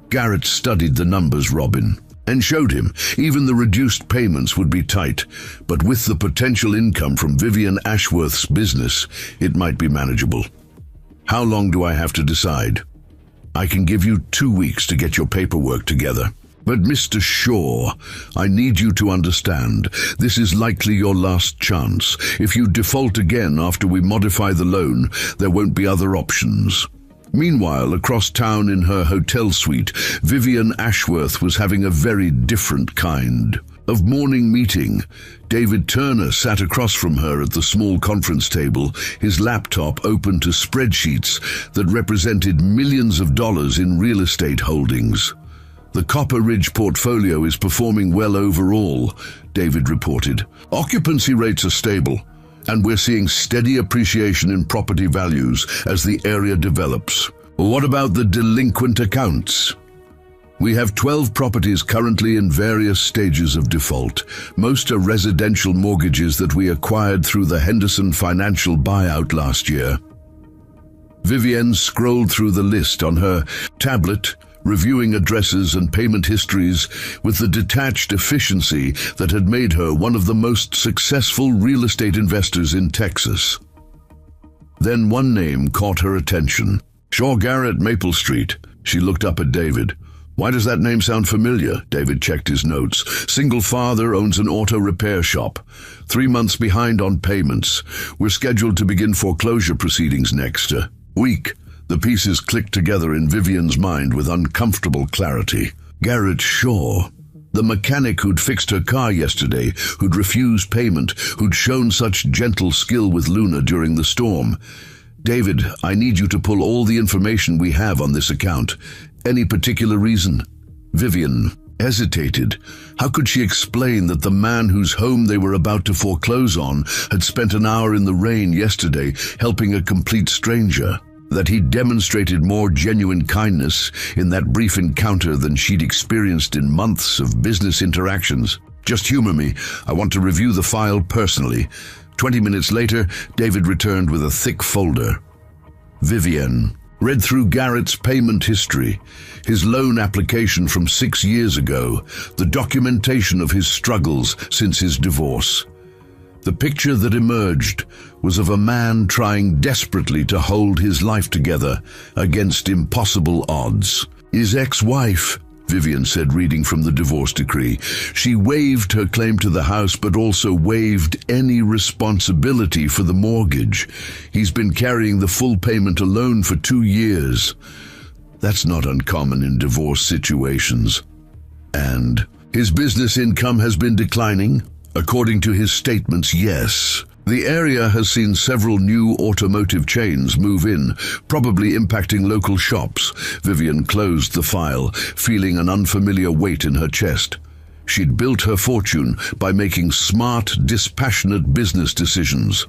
Garrett studied the numbers, Robin, and showed him even the reduced payments would be tight, but with the potential income from Vivian Ashworth's business, it might be manageable. How long do I have to decide? I can give you 2 weeks to get your paperwork together. But Mr. Shaw, I need you to understand, this is likely your last chance. If you default again after we modify the loan, there won't be other options. Meanwhile, across town in her hotel suite, Vivian Ashworth was having a very different kind of morning meeting. David Turner sat across from her at the small conference table, his laptop open to spreadsheets that represented millions of dollars in real estate holdings. The Copper Ridge portfolio is performing well overall, David reported. Occupancy rates are stable, and we're seeing steady appreciation in property values as the area develops. What about the delinquent accounts? We have 12 properties currently in various stages of default. Most are residential mortgages that we acquired through the Henderson financial buyout last year. Vivienne scrolled through the list on her tablet, reviewing addresses and payment histories with the detached efficiency that had made her one of the most successful real estate investors in Texas. Then one name caught her attention. Shaw Garrett, Maple Street. She looked up at David. Why does that name sound familiar? David checked his notes. Single father, owns an auto repair shop. 3 months behind on payments. We're scheduled to begin foreclosure proceedings next week. The pieces clicked together in Vivian's mind with uncomfortable clarity. Garrett Shaw, the mechanic who'd fixed her car yesterday, who'd refused payment, who'd shown such gentle skill with Luna during the storm. David, I need you to pull all the information we have on this account. Any particular reason? Vivian hesitated. How could she explain that the man whose home they were about to foreclose on had spent an hour in the rain yesterday helping a complete stranger? That he'd demonstrated more genuine kindness in that brief encounter than she'd experienced in months of business interactions. Just humor me. I want to review the file personally. 20 minutes later, David returned with a thick folder. Vivienne read through Garrett's payment history, his loan application from 6 years ago, the documentation of his struggles since his divorce. The picture that emerged was of a man trying desperately to hold his life together against impossible odds. His ex-wife, Vivian said, reading from the divorce decree. She waived her claim to the house, but also waived any responsibility for the mortgage. He's been carrying the full payment alone for 2 years. That's not uncommon in divorce situations. And his business income has been declining? According to his statements, yes. The area has seen several new automotive chains move in, probably impacting local shops. Vivian closed the file, feeling an unfamiliar weight in her chest. She'd built her fortune by making smart, dispassionate business decisions.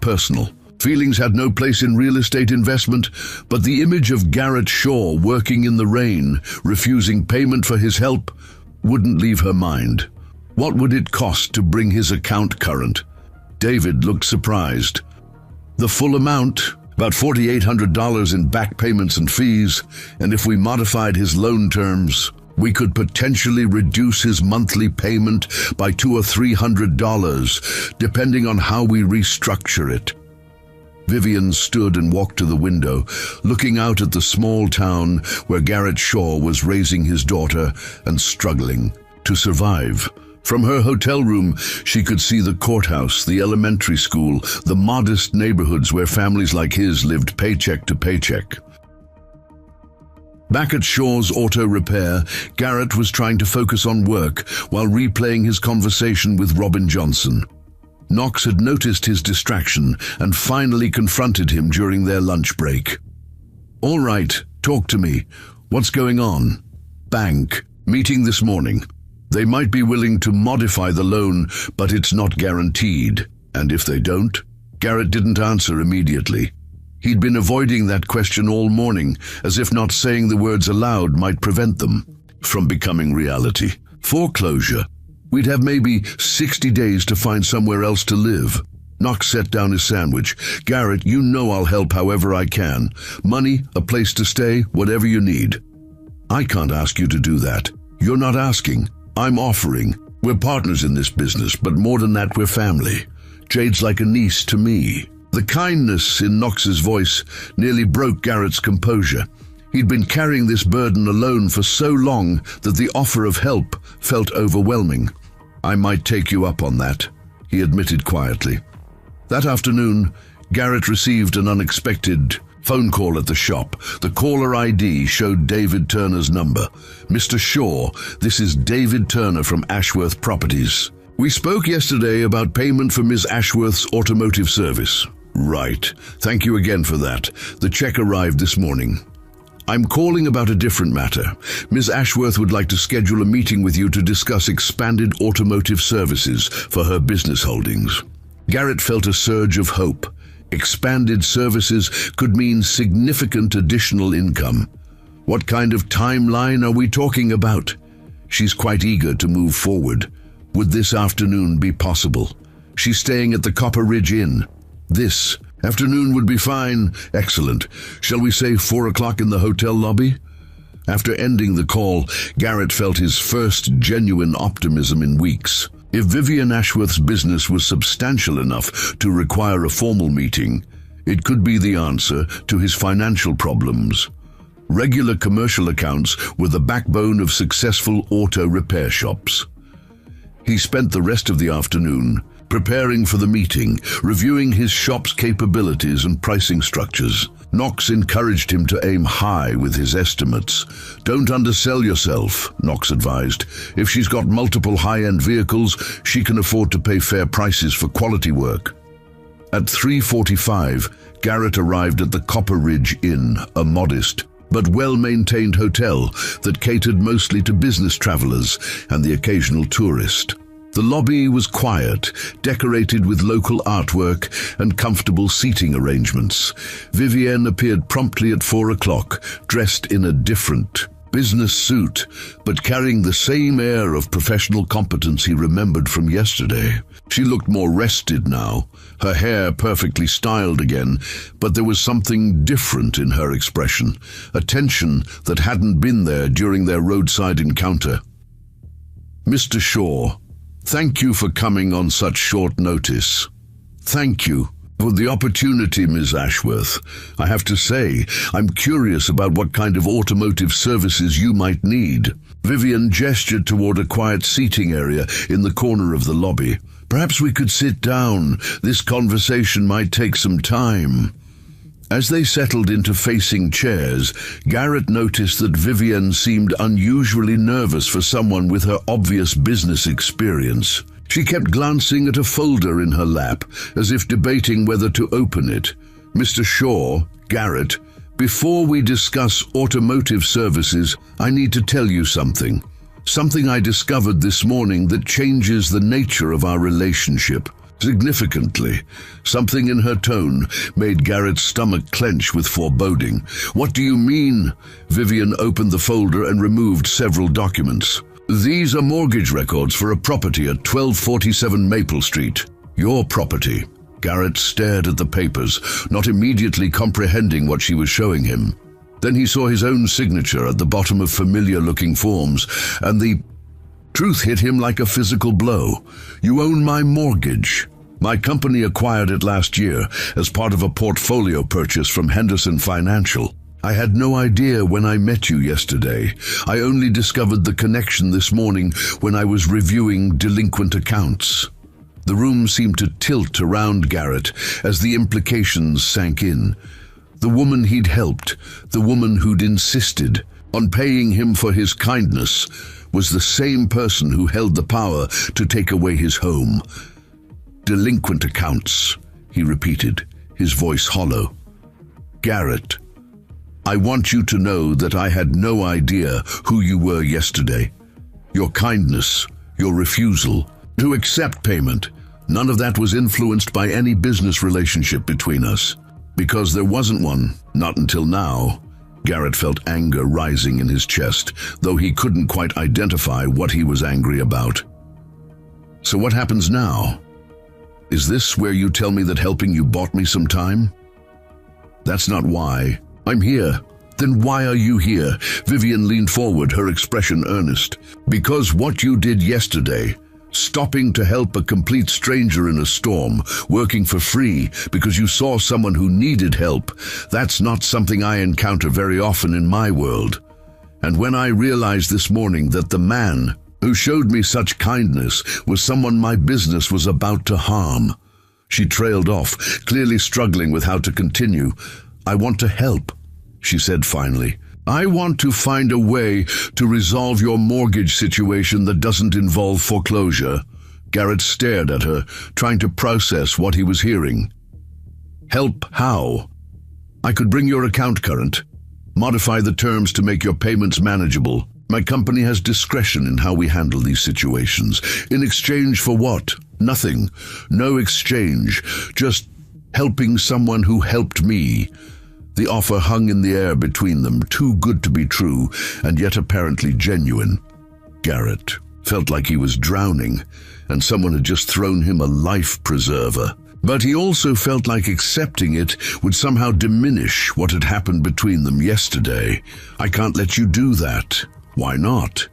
Personal. Feelings had no place in real estate investment, but the image of Garrett Shaw working in the rain, refusing payment for his help, wouldn't leave her mind. What would it cost to bring his account current? David looked surprised. The full amount, about $4,800 in back payments and fees, and if we modified his loan terms, we could potentially reduce his monthly payment by $200 or $300, depending on how we restructure it. Vivian stood and walked to the window, looking out at the small town where Garrett Shaw was raising his daughter and struggling to survive. From her hotel room, she could see the courthouse, the elementary school, the modest neighborhoods where families like his lived paycheck to paycheck. Back at Shaw's Auto Repair, Garrett was trying to focus on work while replaying his conversation with Robin Johnson. Knox had noticed his distraction and finally confronted him during their lunch break. "All right, talk to me. What's going on?" "Bank. Meeting this morning. They might be willing to modify the loan, but it's not guaranteed. And if they don't?" Garrett didn't answer immediately. He'd been avoiding that question all morning, as if not saying the words aloud might prevent them from becoming reality. Foreclosure. We'd have maybe 60 days to find somewhere else to live. Knox set down his sandwich. "Garrett, you know I'll help however I can. Money, a place to stay, whatever you need." "I can't ask you to do that. You're not asking. I'm offering. We're partners in this business, but more than that, we're family. Jade's like a niece to me." The kindness in Knox's voice nearly broke Garrett's composure. He'd been carrying this burden alone for so long that the offer of help felt overwhelming. "I might take you up on that," he admitted quietly. That afternoon, Garrett received an unexpected phone call at the shop. The caller ID showed David Turner's number. "Mr. Shaw, this is David Turner from Ashworth Properties. We spoke yesterday about payment for Ms. Ashworth's automotive service." "Right. Thank you again for that. The check arrived this morning. I'm calling about a different matter. Ms. Ashworth would like to schedule a meeting with you to discuss expanded automotive services for her business holdings." Garrett felt a surge of hope. Expanded services could mean significant additional income. What kind of timeline are we talking about? She's quite eager to move forward. Would this afternoon be possible? She's staying at the Copper Ridge Inn. This afternoon would be fine. Excellent. Shall we say 4 o'clock in the hotel lobby? After ending the call, Garrett felt his first genuine optimism in weeks. If Vivian Ashworth's business was substantial enough to require a formal meeting, it could be the answer to his financial problems. Regular commercial accounts were the backbone of successful auto repair shops. He spent the rest of the afternoon preparing for the meeting, reviewing his shop's capabilities and pricing structures. Knox encouraged him to aim high with his estimates. "Don't undersell yourself," Knox advised. "If she's got multiple high-end vehicles, she can afford to pay fair prices for quality work." At 3:45, Garrett arrived at the Copper Ridge Inn, a modest but well-maintained hotel that catered mostly to business travelers and the occasional tourist. The lobby was quiet, decorated with local artwork and comfortable seating arrangements. Vivienne appeared promptly at 4 o'clock, dressed in a different business suit, but carrying the same air of professional competence he remembered from yesterday. She looked more rested now, her hair perfectly styled again, but there was something different in her expression, a tension that hadn't been there during their roadside encounter. "Mr. Shaw, thank you for coming on such short notice." "Thank you for the opportunity, Ms. Ashworth. I have to say, I'm curious about what kind of automotive services you might need." Vivian gestured toward a quiet seating area in the corner of the lobby. "Perhaps we could sit down. This conversation might take some time." As they settled into facing chairs, Garrett noticed that Vivian seemed unusually nervous for someone with her obvious business experience. She kept glancing at a folder in her lap, as if debating whether to open it. "Mr. Shaw, Garrett, before we discuss automotive services, I need to tell you something. Something I discovered this morning that changes the nature of our relationship significantly." Something in her tone made Garrett's stomach clench with foreboding. "What do you mean?" Vivian opened the folder and removed several documents. These are mortgage records for a property at 1247 Maple Street. Your property. Garrett stared at the papers, not immediately comprehending what she was showing him. Then he saw his own signature at the bottom of familiar-looking forms, and the truth hit him like a physical blow. You own my mortgage. My company acquired it last year as part of a portfolio purchase from Henderson Financial. I had no idea when I met you yesterday. I only discovered the connection this morning when I was reviewing delinquent accounts. The room seemed to tilt around Garrett as the implications sank in. The woman he'd helped, the woman who'd insisted on paying him for his kindness, was the same person who held the power to take away his home. Delinquent accounts, he repeated, his voice hollow. Garrett, I want you to know that I had no idea who you were yesterday. Your kindness, your refusal to accept payment, none of that was influenced by any business relationship between us. Because there wasn't one, not until now. Garrett felt anger rising in his chest, though he couldn't quite identify what he was angry about. So what happens now? Is this where you tell me that helping you bought me some time? That's not why. I'm here. Then why are you here? Vivian leaned forward, her expression earnest. Because what you did yesterday, stopping to help a complete stranger in a storm, working for free because you saw someone who needed help, that's not something I encounter very often in my world. And when I realized this morning that the man who showed me such kindness was someone my business was about to harm, she trailed off, clearly struggling with how to continue. I want to help, she said finally. I want to find a way to resolve your mortgage situation that doesn't involve foreclosure. Garrett stared at her, trying to process what he was hearing. Help how? I could bring your account current, modify the terms to make your payments manageable. My company has discretion in how we handle these situations. In exchange for what? Nothing. No exchange. Just helping someone who helped me. The offer hung in the air between them, too good to be true, and yet apparently genuine. Garrett felt like he was drowning, and someone had just thrown him a life preserver. But he also felt like accepting it would somehow diminish what had happened between them yesterday. I can't let you do that. Why not?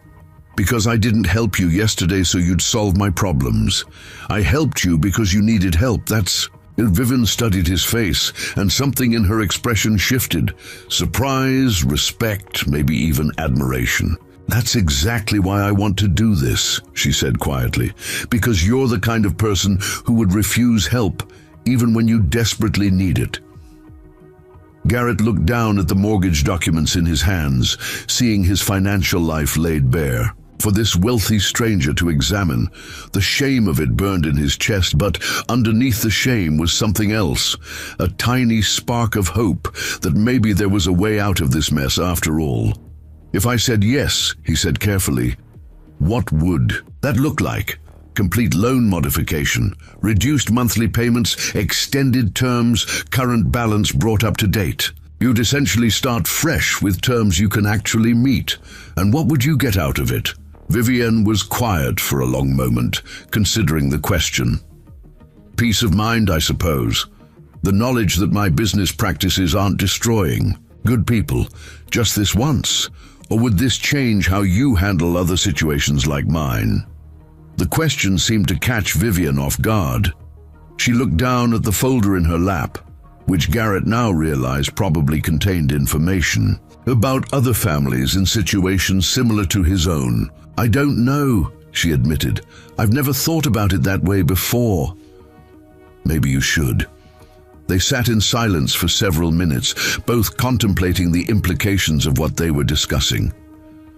Because I didn't help you yesterday so you'd solve my problems. I helped you because you needed help. That's... Vivian studied his face, and something in her expression shifted. Surprise, respect, maybe even admiration. That's exactly why I want to do this, she said quietly, because you're the kind of person who would refuse help, even when you desperately need it. Garrett looked down at the mortgage documents in his hands, seeing his financial life laid bare. For this wealthy stranger to examine, the shame of it burned in his chest, but underneath the shame was something else, a tiny spark of hope that maybe there was a way out of this mess after all. If I said yes, he said carefully, what would that look like? Complete loan modification, reduced monthly payments, extended terms, current balance brought up to date. You'd essentially start fresh with terms you can actually meet. And what would you get out of it? Vivian was quiet for a long moment, considering the question. Peace of mind, I suppose. The knowledge that my business practices aren't destroying good people just this once. Or would this change how you handle other situations like mine? The question seemed to catch Vivian off guard. She looked down at the folder in her lap, which Garrett now realized probably contained information about other families in situations similar to his own. I don't know, she admitted. I've never thought about it that way before. Maybe you should. They sat in silence for several minutes, both contemplating the implications of what they were discussing.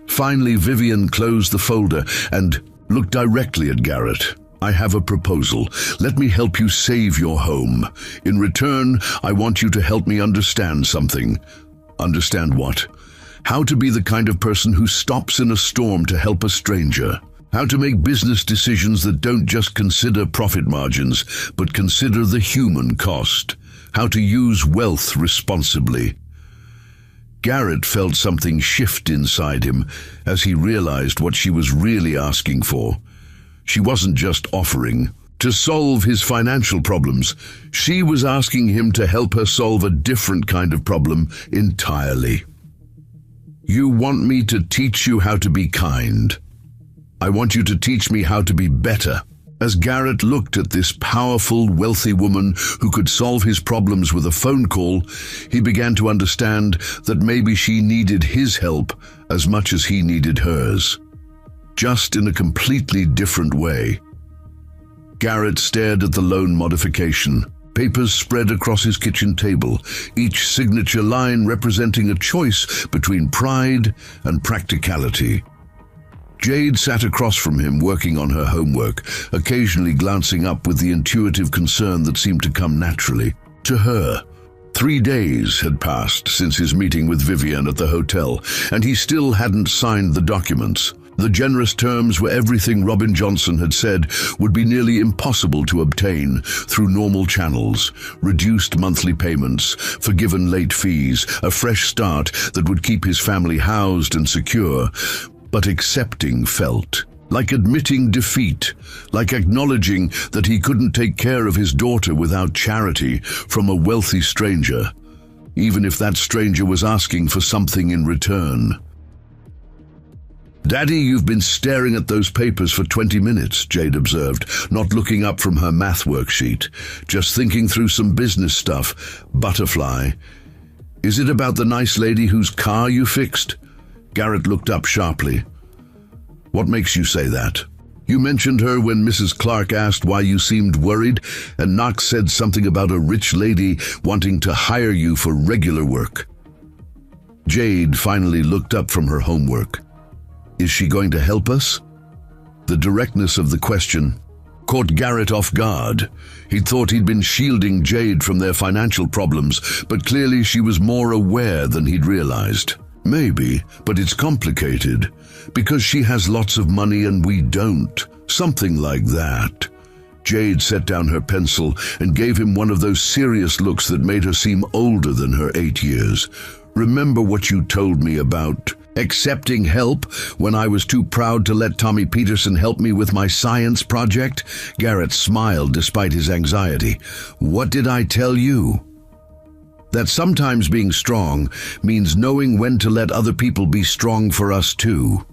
Finally, Vivian closed the folder and looked directly at Garrett. I have a proposal. Let me help you save your home. In return, I want you to help me understand something. Understand what? How to be the kind of person who stops in a storm to help a stranger. How to make business decisions that don't just consider profit margins, but consider the human cost. How to use wealth responsibly. Garrett felt something shift inside him as he realized what she was really asking for. She wasn't just offering to solve his financial problems. She was asking him to help her solve a different kind of problem entirely. "You want me to teach you how to be kind. I want you to teach me how to be better." As Garrett looked at this powerful, wealthy woman who could solve his problems with a phone call, he began to understand that maybe she needed his help as much as he needed hers, just in a completely different way. Garrett stared at the loan modification. Papers spread across his kitchen table, each signature line representing a choice between pride and practicality. Jade sat across from him working on her homework, occasionally glancing up with the intuitive concern that seemed to come naturally to her. 3 days had passed since his meeting with Vivian at the hotel, and he still hadn't signed the documents. The generous terms were everything Robin Johnson had said would be nearly impossible to obtain through normal channels: reduced monthly payments, forgiven late fees, a fresh start that would keep his family housed and secure. But accepting felt like admitting defeat, like acknowledging that he couldn't take care of his daughter without charity from a wealthy stranger, even if that stranger was asking for something in return. "Daddy, you've been staring at those papers for 20 minutes, Jade observed, not looking up from her math worksheet, just thinking through some business stuff. Butterfly. Is it about the nice lady whose car you fixed?" Garrett looked up sharply. "What makes you say that? You mentioned her when Mrs. Clark asked why you seemed worried, and Knox said something about a rich lady wanting to hire you for regular work." Jade finally looked up from her homework. "Is she going to help us?" The directness of the question caught Garrett off guard. He'd thought he'd been shielding Jade from their financial problems, but clearly she was more aware than he'd realized. "Maybe, but it's complicated, because she has lots of money and we don't. Something like that." Jade set down her pencil and gave him one of those serious looks that made her seem older than her 8 years. "Remember what you told me about accepting help when I was too proud to let Tommy Peterson help me with my science project?" Garrett smiled despite his anxiety. "What did I tell you?" "That sometimes being strong means knowing when to let other people be strong for us too."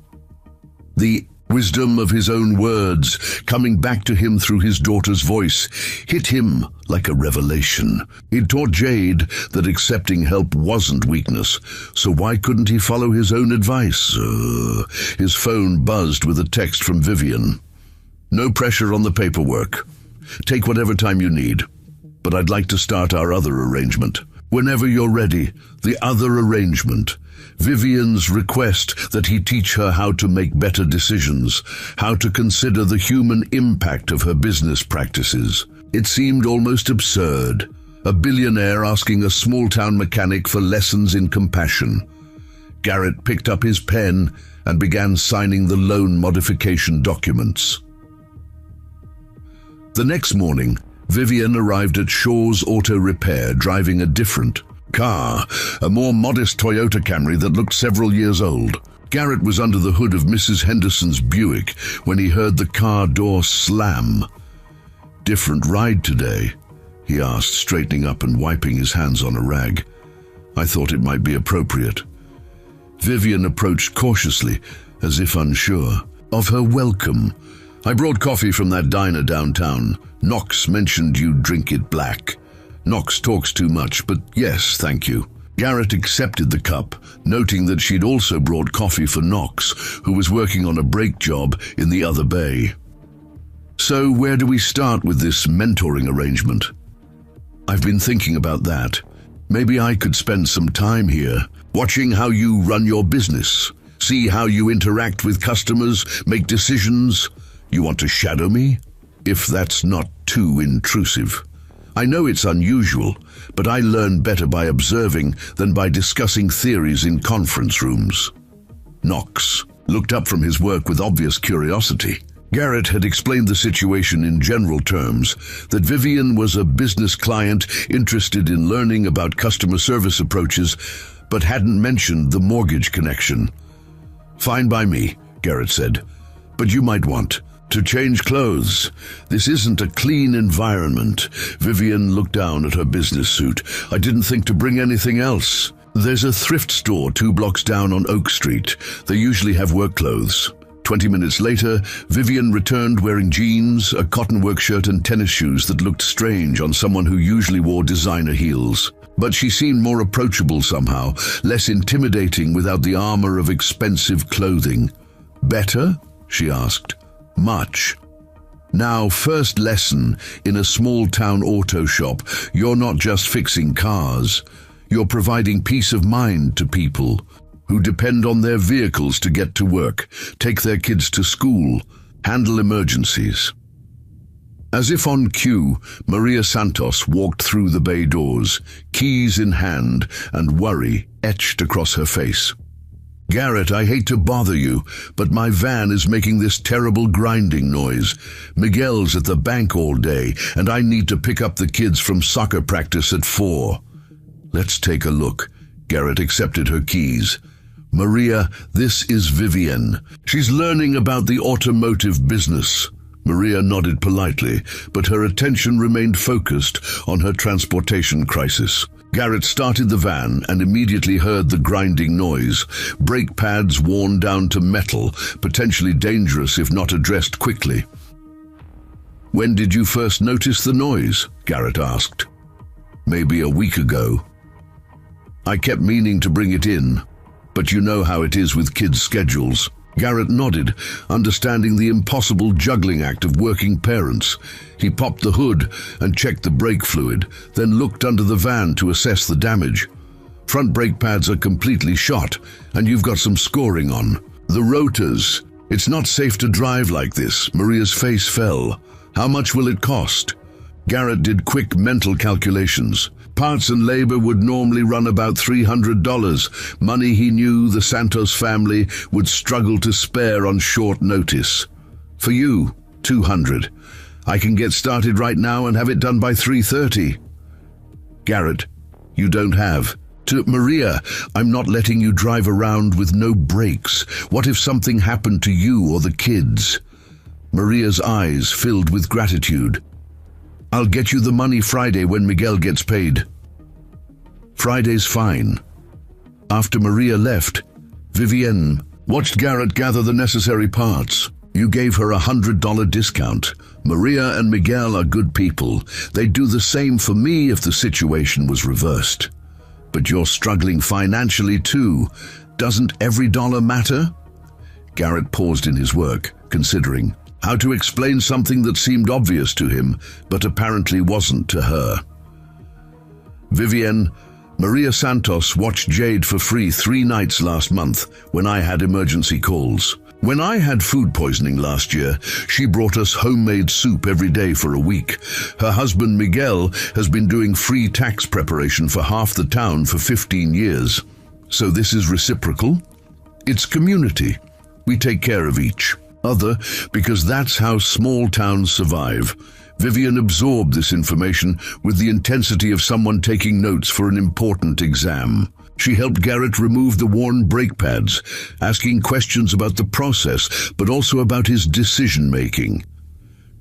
The wisdom of his own words, coming back to him through his daughter's voice, hit him like a revelation. He'd taught Jade that accepting help wasn't weakness, so why couldn't he follow his own advice? His phone buzzed with a text from Vivian. "No pressure on the paperwork. Take whatever time you need, but I'd like to start our other arrangement. Whenever you're ready, the other arrangement." Vivian's request that he teach her how to make better decisions, how to consider the human impact of her business practices. It seemed almost absurd. A billionaire asking a small-town mechanic for lessons in compassion. Garrett picked up his pen and began signing the loan modification documents. The next morning, Vivian arrived at Shaw's Auto Repair driving a different car, a more modest Toyota Camry that looked several years old. Garrett was under the hood of Mrs. Henderson's Buick when he heard the car door slam. "Different ride today?" he asked, straightening up and wiping his hands on a rag. "I thought it might be appropriate." Vivian approached cautiously, as if unsure of her welcome. "I brought coffee from that diner downtown. Knox mentioned you'd drink it black. Knox talks too much, but yes, thank you." Garrett accepted the cup, noting that she'd also brought coffee for Knox, who was working on a brake job in the other bay. "So where do we start with this mentoring arrangement?" "I've been thinking about that. Maybe I could spend some time here, watching how you run your business, see how you interact with customers, make decisions. You want to shadow me? If that's not too intrusive. I know it's unusual, but I learn better by observing than by discussing theories in conference rooms." Knox looked up from his work with obvious curiosity. Garrett had explained the situation in general terms, that Vivian was a business client interested in learning about customer service approaches, but hadn't mentioned the mortgage connection. "Fine by me," Garrett said, "but you might want to change clothes. This isn't a clean environment." Vivian looked down at her business suit. "I didn't think to bring anything else." "There's a thrift store 2 blocks down on Oak Street. They usually have work clothes." 20 minutes later, Vivian returned wearing jeans, a cotton work shirt and tennis shoes that looked strange on someone who usually wore designer heels. But she seemed more approachable somehow, less intimidating without the armor of expensive clothing. "Better?" she asked. "Much." "Now, first lesson in a small-town auto shop, you're not just fixing cars. You're providing peace of mind to people who depend on their vehicles to get to work, take their kids to school, handle emergencies." As if on cue, Maria Santos walked through the bay doors, keys in hand and worry etched across her face. "Garrett, I hate to bother you, but my van is making this terrible grinding noise. Miguel's at the bank all day, and I need to pick up the kids from soccer practice at 4. "Let's take a look." Garrett accepted her keys. "Maria, this is Vivian. She's learning about the automotive business." Maria nodded politely, but her attention remained focused on her transportation crisis. Garrett started the van and immediately heard the grinding noise. Brake pads worn down to metal, potentially dangerous if not addressed quickly. "When did you first notice the noise?" Garrett asked. "Maybe a week ago. I kept meaning to bring it in, but you know how it is with kids' schedules." Garrett nodded, understanding the impossible juggling act of working parents. He popped the hood and checked the brake fluid, then looked under the van to assess the damage. "Front brake pads are completely shot, and you've got some scoring on. The rotors. It's not safe to drive like this." Maria's face fell. "How much will it cost?" Garrett did quick mental calculations. Parts and labor would normally run about $300, money he knew the Santos family would struggle to spare on short notice. "For you, $200. I can get started right now and have it done by 3:30. "Garrett, you don't have." To Maria, "I'm not letting you drive around with no brakes. What if something happened to you or the kids?" Maria's eyes filled with gratitude. "I'll get you the money Friday when Miguel gets paid." "Friday's fine." After Maria left, Vivienne watched Garrett gather the necessary parts. "You gave her a $100 discount. Maria and Miguel are good people. They'd do the same for me if the situation was reversed. But you're struggling financially too. Doesn't every dollar matter?" Garrett paused in his work, considering how to explain something that seemed obvious to him, but apparently wasn't to her. "Vivienne, Maria Santos watched Jade for free 3 nights last month when I had emergency calls. When I had food poisoning last year, she brought us homemade soup every day for a week. Her husband Miguel has been doing free tax preparation for half the town for 15 years. So this is reciprocal? It's community. We take care of each other because that's how small towns survive." Vivian absorbed this information with the intensity of someone taking notes for an important exam. She helped Garrett remove the worn brake pads, asking questions about the process, but also about his decision-making.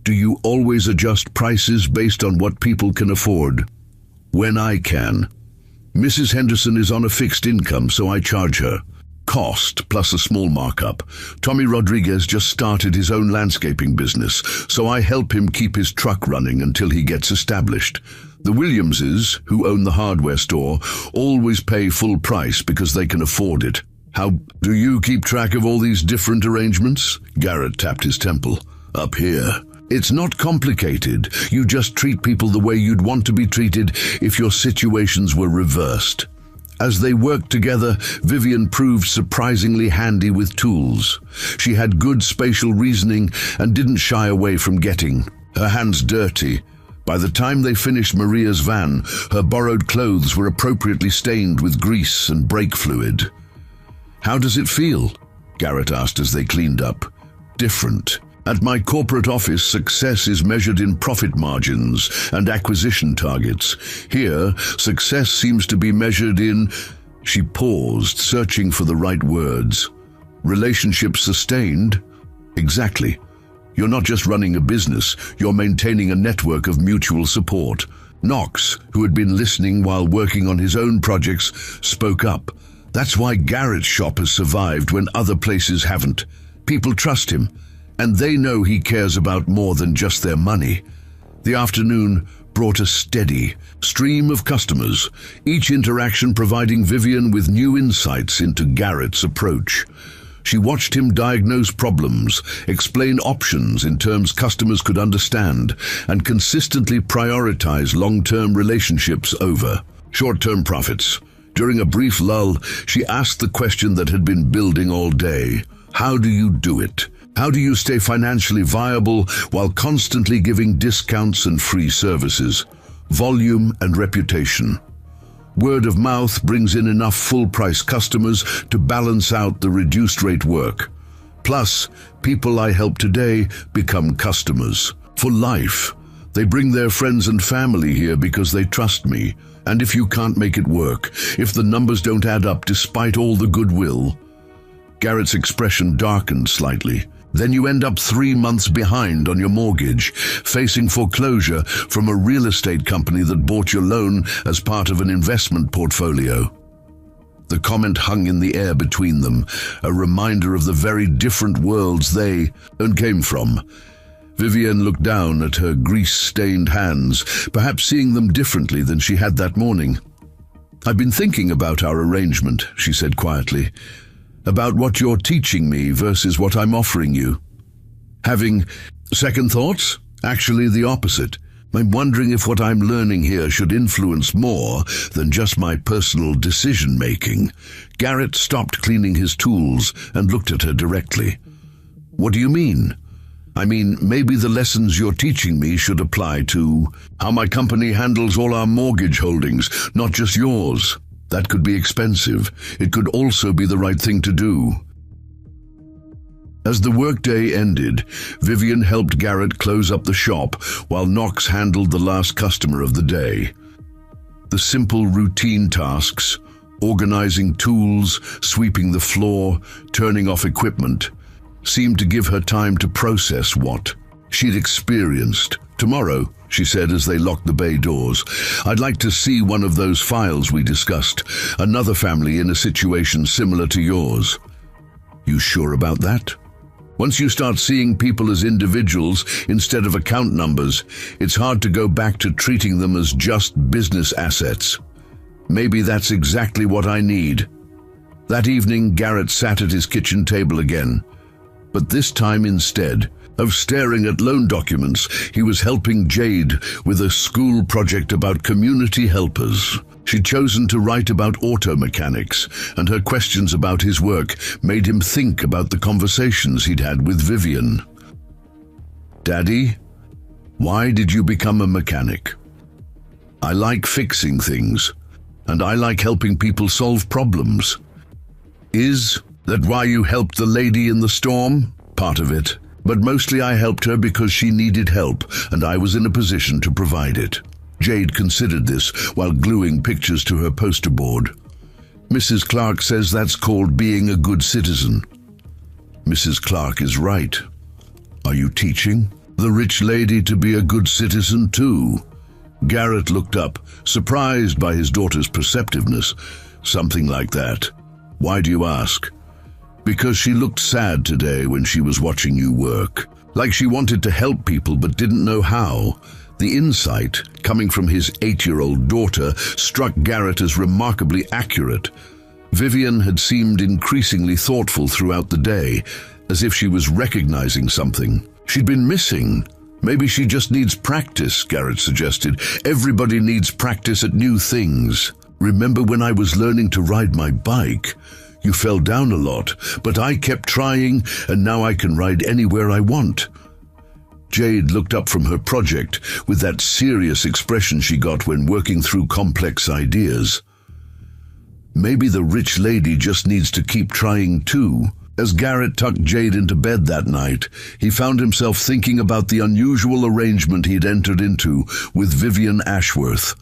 "Do you always adjust prices based on what people can afford?" "When I can. Mrs. Henderson is on a fixed income, so I charge her. Cost plus a small markup. Tommy Rodriguez just started his own landscaping business, so I help him keep his truck running until he gets established. The Williamses, who own the hardware store, always pay full price because they can afford it." "How do you keep track of all these different arrangements?" Garrett tapped his temple. "Up here. It's not complicated. You just treat people the way you'd want to be treated if your situations were reversed." As they worked together, Vivian proved surprisingly handy with tools. She had good spatial reasoning and didn't shy away from getting her hands dirty. By the time they finished Maria's van, her borrowed clothes were appropriately stained with grease and brake fluid. "How does it feel?" Garrett asked as they cleaned up. "Different. At my corporate office, success is measured in profit margins and acquisition targets. Here, success seems to be measured in She paused, searching for the right words. Relationship sustained? Exactly. You're not just running a business, you're maintaining a network of mutual support. Knox, who had been listening while working on his own projects, spoke up. That's why Garrett's shop has survived when other places haven't. People trust him, and they know he cares about more than just their money. The afternoon brought a steady stream of customers, each interaction providing Vivian with new insights into Garrett's approach. She watched him diagnose problems, explain options in terms customers could understand, and consistently prioritize long-term relationships over short-term profits. During a brief lull, she asked the question that had been building all day. How do you do it? How do you stay financially viable while constantly giving discounts and free services? Volume and reputation. Word of mouth brings in enough full-price customers to balance out the reduced-rate work. Plus, people I help today become customers. For life. They bring their friends and family here because they trust me. And if you can't make it work, if the numbers don't add up despite all the goodwill... Garrett's expression darkened slightly. Then you end up 3 months behind on your mortgage, facing foreclosure from a real estate company that bought your loan as part of an investment portfolio. The comment hung in the air between them, a reminder of the very different worlds they came from. Vivian looked down at her grease-stained hands, perhaps seeing them differently than she had that morning. "I've been thinking about our arrangement," she said quietly. "About what you're teaching me versus what I'm offering you. Having second thoughts? Actually, the opposite. I'm wondering if what I'm learning here should influence more than just my personal decision-making." Garrett stopped cleaning his tools and looked at her directly. "What do you mean?" "I mean, maybe the lessons you're teaching me should apply to how my company handles all our mortgage holdings, not just yours. That could be expensive. It could also be the right thing to do." As the workday ended, Vivian helped Garrett close up the shop while Knox handled the last customer of the day. The simple routine tasks, organizing tools, sweeping the floor, turning off equipment, seemed to give her time to process what she'd experienced. "Tomorrow," she said as they locked the bay doors, "I'd like to see one of those files we discussed, another family in a situation similar to yours." "You sure about that?" "Once you start seeing people as individuals instead of account numbers, it's hard to go back to treating them as just business assets. Maybe that's exactly what I need." That evening, Garrett sat at his kitchen table again. But this time, instead of staring at loan documents, he was helping Jade with a school project about community helpers. She'd chosen to write about auto mechanics, and her questions about his work made him think about the conversations he'd had with Vivian. "Daddy, why did you become a mechanic?" "I like fixing things, and I like helping people solve problems." "Is that why you helped the lady in the storm?" "Part of it. But mostly I helped her because she needed help, and I was in a position to provide it." Jade considered this while gluing pictures to her poster board. "Mrs. Clark says that's called being a good citizen." "Mrs. Clark is right. Are you teaching the rich lady to be a good citizen too?" Garrett looked up, surprised by his daughter's perceptiveness. "Something like that. Why do you ask?" "Because she looked sad today when she was watching you work. Like she wanted to help people but didn't know how." The insight, coming from his 8-year-old daughter, struck Garrett as remarkably accurate. Vivian had seemed increasingly thoughtful throughout the day, as if she was recognizing something she'd been missing. "Maybe she just needs practice," Garrett suggested. "Everybody needs practice at new things. Remember when I was learning to ride my bike? You fell down a lot, but I kept trying, and now I can ride anywhere I want." Jade looked up from her project with that serious expression she got when working through complex ideas. Maybe the rich lady just needs to keep trying too. As Garrett tucked Jade into bed that night, he found himself thinking about the unusual arrangement he'd entered into with Vivian Ashworth.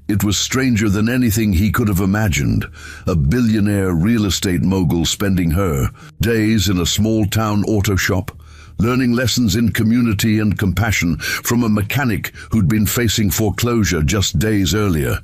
It was stranger than anything he could have imagined. A billionaire real estate mogul spending her days in a small-town auto shop, learning lessons in community and compassion from a mechanic who'd been facing foreclosure just days earlier.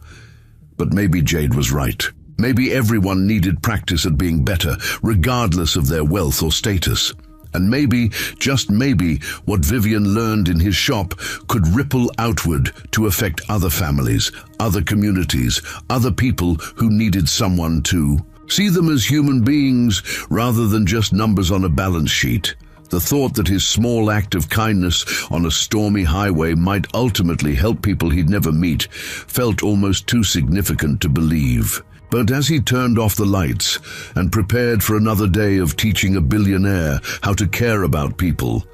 But maybe Jade was right. Maybe everyone needed practice at being better, regardless of their wealth or status. And maybe, just maybe, what Vivian learned in his shop could ripple outward to affect other families, other communities, other people who needed someone to see them as human beings rather than just numbers on a balance sheet. The thought that his small act of kindness on a stormy highway might ultimately help people he'd never meet felt almost too significant to believe. But as he turned off the lights and prepared for another day of teaching a billionaire how to care about people,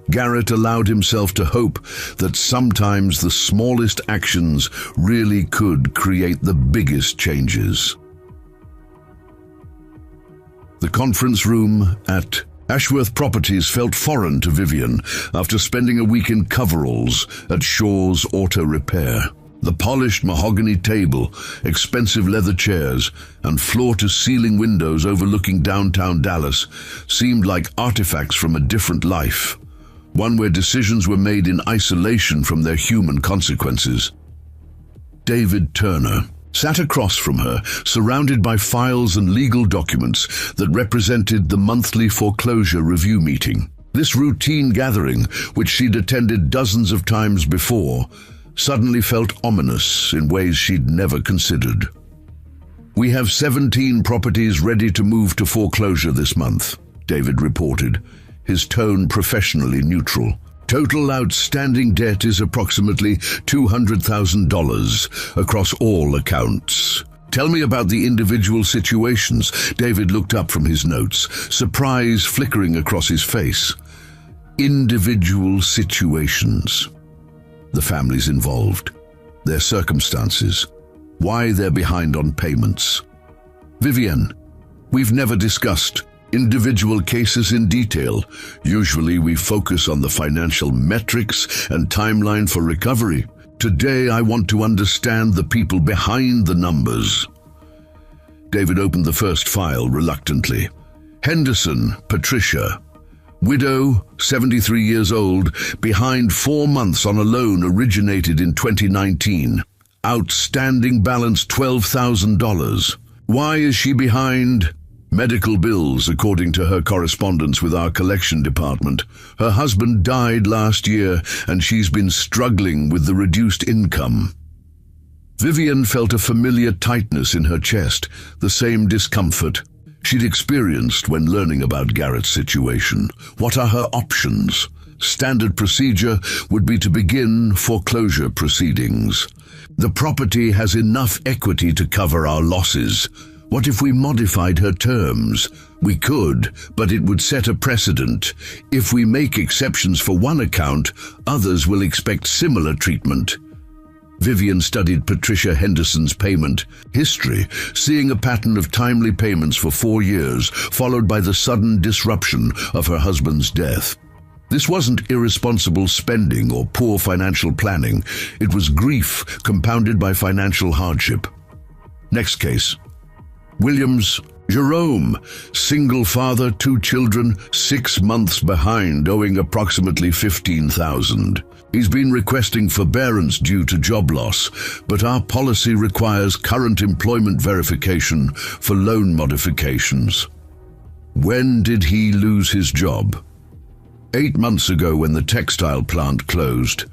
Garrett allowed himself to hope that sometimes the smallest actions really could create the biggest changes. The conference room at Ashworth Properties felt foreign to Vivian after spending a week in coveralls at Shaw's Auto Repair. The polished mahogany table, expensive leather chairs, and floor-to-ceiling windows overlooking downtown Dallas seemed like artifacts from a different life, one where decisions were made in isolation from their human consequences. David Turner sat across from her, surrounded by files and legal documents that represented the monthly foreclosure review meeting. This routine gathering, which she'd attended dozens of times before, suddenly felt ominous in ways she'd never considered. "We have 17 properties ready to move to foreclosure this month," David reported, his tone professionally neutral. "Total outstanding debt is approximately $200,000 across all accounts. Tell me about the individual situations." David looked up from his notes, surprise flickering across his face. Individual situations. The families involved, their circumstances, why they're behind on payments. "Vivian, we've never discussed individual cases in detail. Usually we focus on the financial metrics and timeline for recovery. Today I want to understand the people behind the numbers." David opened the first file reluctantly. Henderson, Patricia. Widow, 73 years old, behind 4 months on a loan originated in 2019. Outstanding balance $12,000. Why is she behind? Medical bills, according to her correspondence with our collection department. Her husband died last year, and she's been struggling with the reduced income. Vivian felt a familiar tightness in her chest, the same discomfort she'd experienced when learning about Garrett's situation. What are her options? Standard procedure would be to begin foreclosure proceedings. The property has enough equity to cover our losses. What if we modified her terms? We could, but it would set a precedent. If we make exceptions for one account, others will expect similar treatment. Vivian studied Patricia Henderson's payment history, seeing a pattern of timely payments for 4 years, followed by the sudden disruption of her husband's death. This wasn't irresponsible spending or poor financial planning. It was grief compounded by financial hardship. Next case. Williams, Jerome, single father, 2 children, 6 months behind, owing approximately $15,000. He's been requesting forbearance due to job loss, but our policy requires current employment verification for loan modifications. When did he lose his job? 8 months ago when the textile plant closed.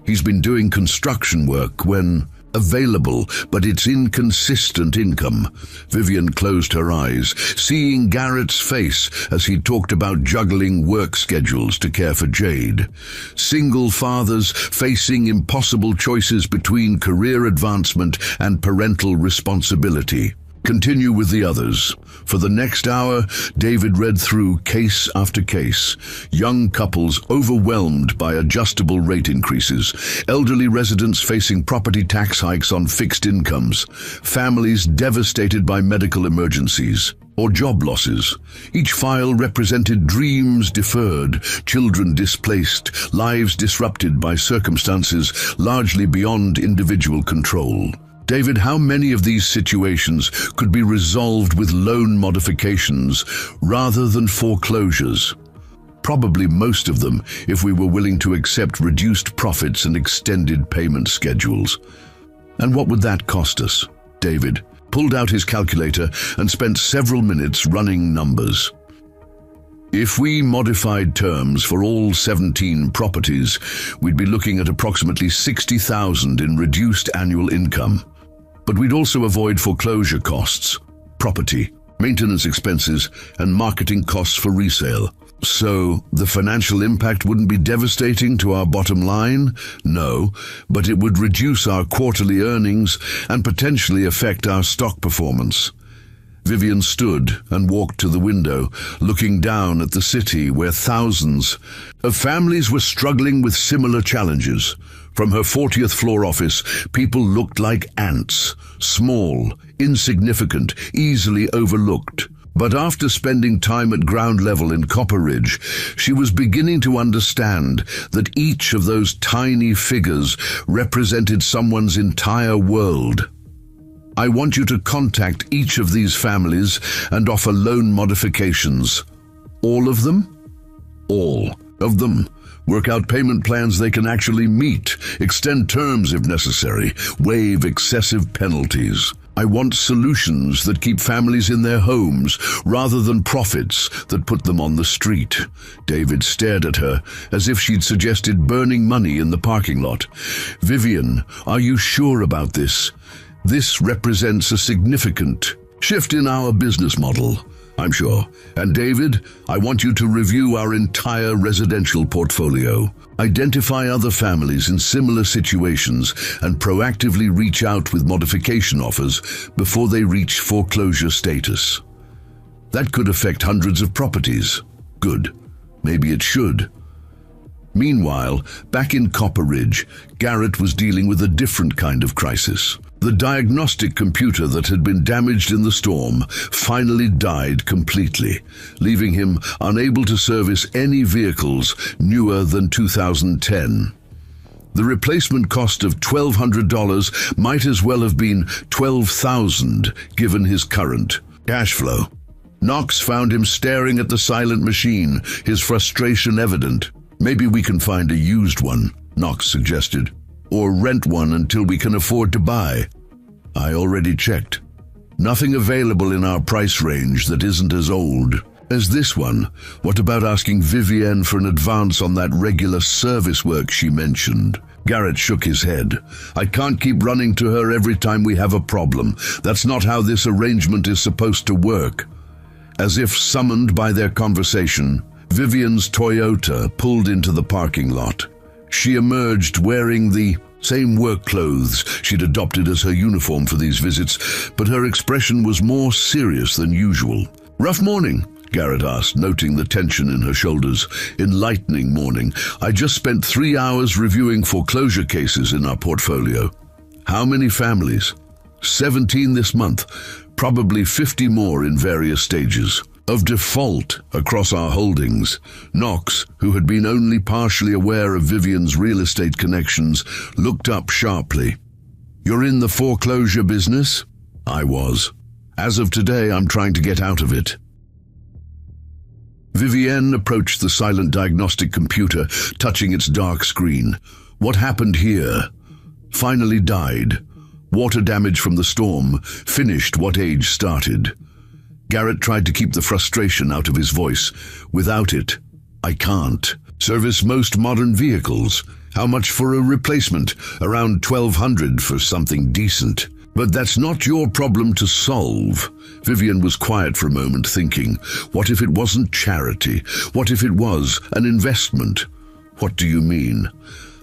He's been doing construction work when available, but it's inconsistent income. Vivian closed her eyes, seeing Garrett's face as he talked about juggling work schedules to care for Jade. Single fathers facing impossible choices between career advancement and parental responsibility. Continue with the others. For the next hour, David read through case after case. Young couples overwhelmed by adjustable rate increases, elderly residents facing property tax hikes on fixed incomes, families devastated by medical emergencies or job losses. Each file represented dreams deferred, children displaced, lives disrupted by circumstances largely beyond individual control. David, how many of these situations could be resolved with loan modifications rather than foreclosures? Probably most of them, if we were willing to accept reduced profits and extended payment schedules. And what would that cost us? David pulled out his calculator and spent several minutes running numbers. If we modified terms for all 17 properties, we'd be looking at approximately $60,000 in reduced annual income. But we'd also avoid foreclosure costs, property, maintenance expenses, and marketing costs for resale. So the financial impact wouldn't be devastating to our bottom line? No, but it would reduce our quarterly earnings and potentially affect our stock performance. Vivian stood and walked to the window, looking down at the city where thousands of families were struggling with similar challenges. From her 40th floor office, people looked like ants, small, insignificant, easily overlooked. But after spending time at ground level in Copper Ridge, she was beginning to understand that each of those tiny figures represented someone's entire world. I want you to contact each of these families and offer loan modifications. All of them? All of them. Work out payment plans they can actually meet, extend terms if necessary, waive excessive penalties. I want solutions that keep families in their homes rather than profits that put them on the street. David stared at her as if she'd suggested burning money in the parking lot. Vivian, are you sure about this? This represents a significant shift in our business model, I'm sure. And David, I want you to review our entire residential portfolio. Identify other families in similar situations and proactively reach out with modification offers before they reach foreclosure status. That could affect hundreds of properties. Good. Maybe it should. Meanwhile, back in Copper Ridge, Garrett was dealing with a different kind of crisis. The diagnostic computer that had been damaged in the storm finally died completely, leaving him unable to service any vehicles newer than 2010. The replacement cost of $1,200 might as well have been $12,000 given his current cash flow. Knox found him staring at the silent machine, his frustration evident. Maybe we can find a used one, Knox suggested, or rent one until we can afford to buy. I already checked. Nothing available in our price range that isn't as old as this one. What about asking Vivienne for an advance on that regular service work she mentioned? Garrett shook his head. I can't keep running to her every time we have a problem. That's not how this arrangement is supposed to work. As if summoned by their conversation, Vivian's Toyota pulled into the parking lot. She emerged wearing the same work clothes she'd adopted as her uniform for these visits, but her expression was more serious than usual. Rough morning? Garrett asked, noting the tension in her shoulders. Enlightening morning. I just spent 3 hours reviewing foreclosure cases in our portfolio. How many families? 17 this month, probably 50 more in various stages of default across our holdings. Knox, who had been only partially aware of Vivian's real estate connections, looked up sharply. You're in the foreclosure business? I was. As of today, I'm trying to get out of it. Vivienne approached the silent diagnostic computer, touching its dark screen. What happened here? Finally died. Water damage from the storm finished what age started. Garrett tried to keep the frustration out of his voice. Without it, I can't. Service most modern vehicles. How much for a replacement? Around $1,200 for something decent. But that's not your problem to solve. Vivian was quiet for a moment, thinking, what if it wasn't charity? What if it was an investment? What do you mean?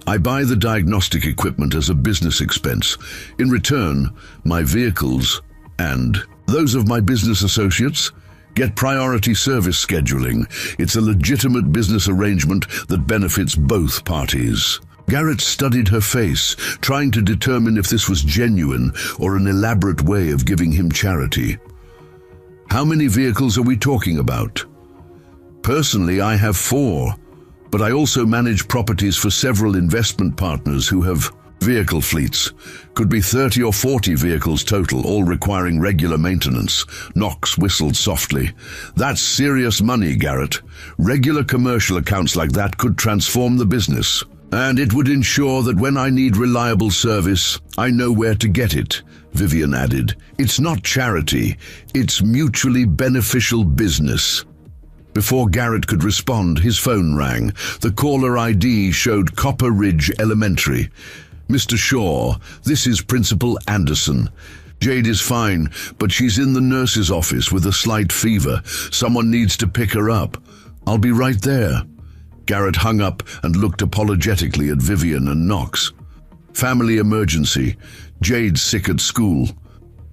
I buy the diagnostic equipment as a business expense. In return, my vehicles and those of my business associates get priority service scheduling. It's a legitimate business arrangement that benefits both parties. Garrett studied her face, trying to determine if this was genuine or an elaborate way of giving him charity. How many vehicles are we talking about? Personally, I have 4, but I also manage properties for several investment partners who have Vehicle fleets. Could be 30 or 40 vehicles total, all requiring regular maintenance. Knox whistled softly. That's serious money, Garrett. Regular commercial accounts like that could transform the business. And it would ensure that when I need reliable service, I know where to get it, Vivian added. It's not charity, it's mutually beneficial business. Before Garrett could respond, his phone rang. The caller ID showed Copper Ridge Elementary. Mr. Shaw, this is Principal Anderson. Jade is fine, but she's in the nurse's office with a slight fever. Someone needs to pick her up. I'll be right there. Garrett hung up and looked apologetically at Vivian and Knox. Family emergency. Jade's sick at school.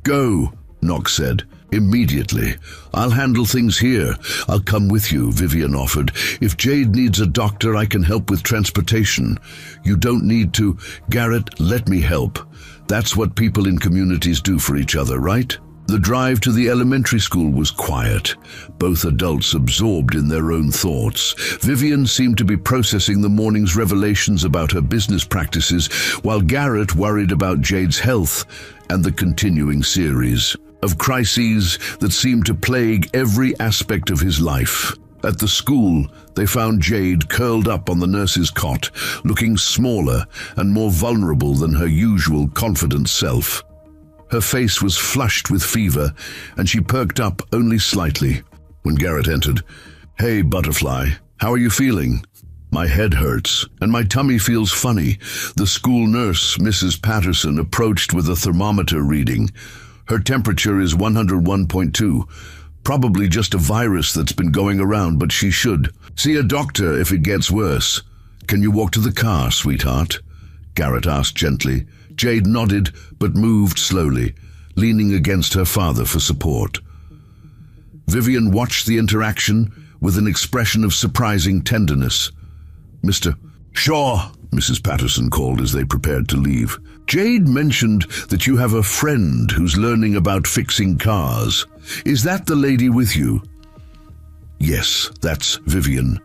Go, Knox said. Immediately. I'll handle things here. I'll come with you, Vivian offered. If Jade needs a doctor, I can help with transportation. You don't need to. Garrett, let me help. That's what people in communities do for each other, right? The drive to the elementary school was quiet, both adults absorbed in their own thoughts. Vivian seemed to be processing the morning's revelations about her business practices, while Garrett worried about Jade's health and the continuing series of crises that seemed to plague every aspect of his life. At the school, they found Jade curled up on the nurse's cot, looking smaller and more vulnerable than her usual confident self. Her face was flushed with fever, and she perked up only slightly. When Garrett entered, "Hey, Butterfly, how are you feeling?" "My head hurts, and my tummy feels funny." The school nurse, Mrs. Patterson, approached with a thermometer reading. "Her temperature is 101.2. Probably just a virus that's been going around, but she should see a doctor if it gets worse." "Can you walk to the car, sweetheart?" Garrett asked gently. Jade nodded, but moved slowly, leaning against her father for support. Vivian watched the interaction with an expression of surprising tenderness. "Mr. Shaw," Mrs. Patterson called as they prepared to leave. "Jade mentioned that you have a friend who's learning about fixing cars. Is that the lady with you?" "Yes, that's Vivian.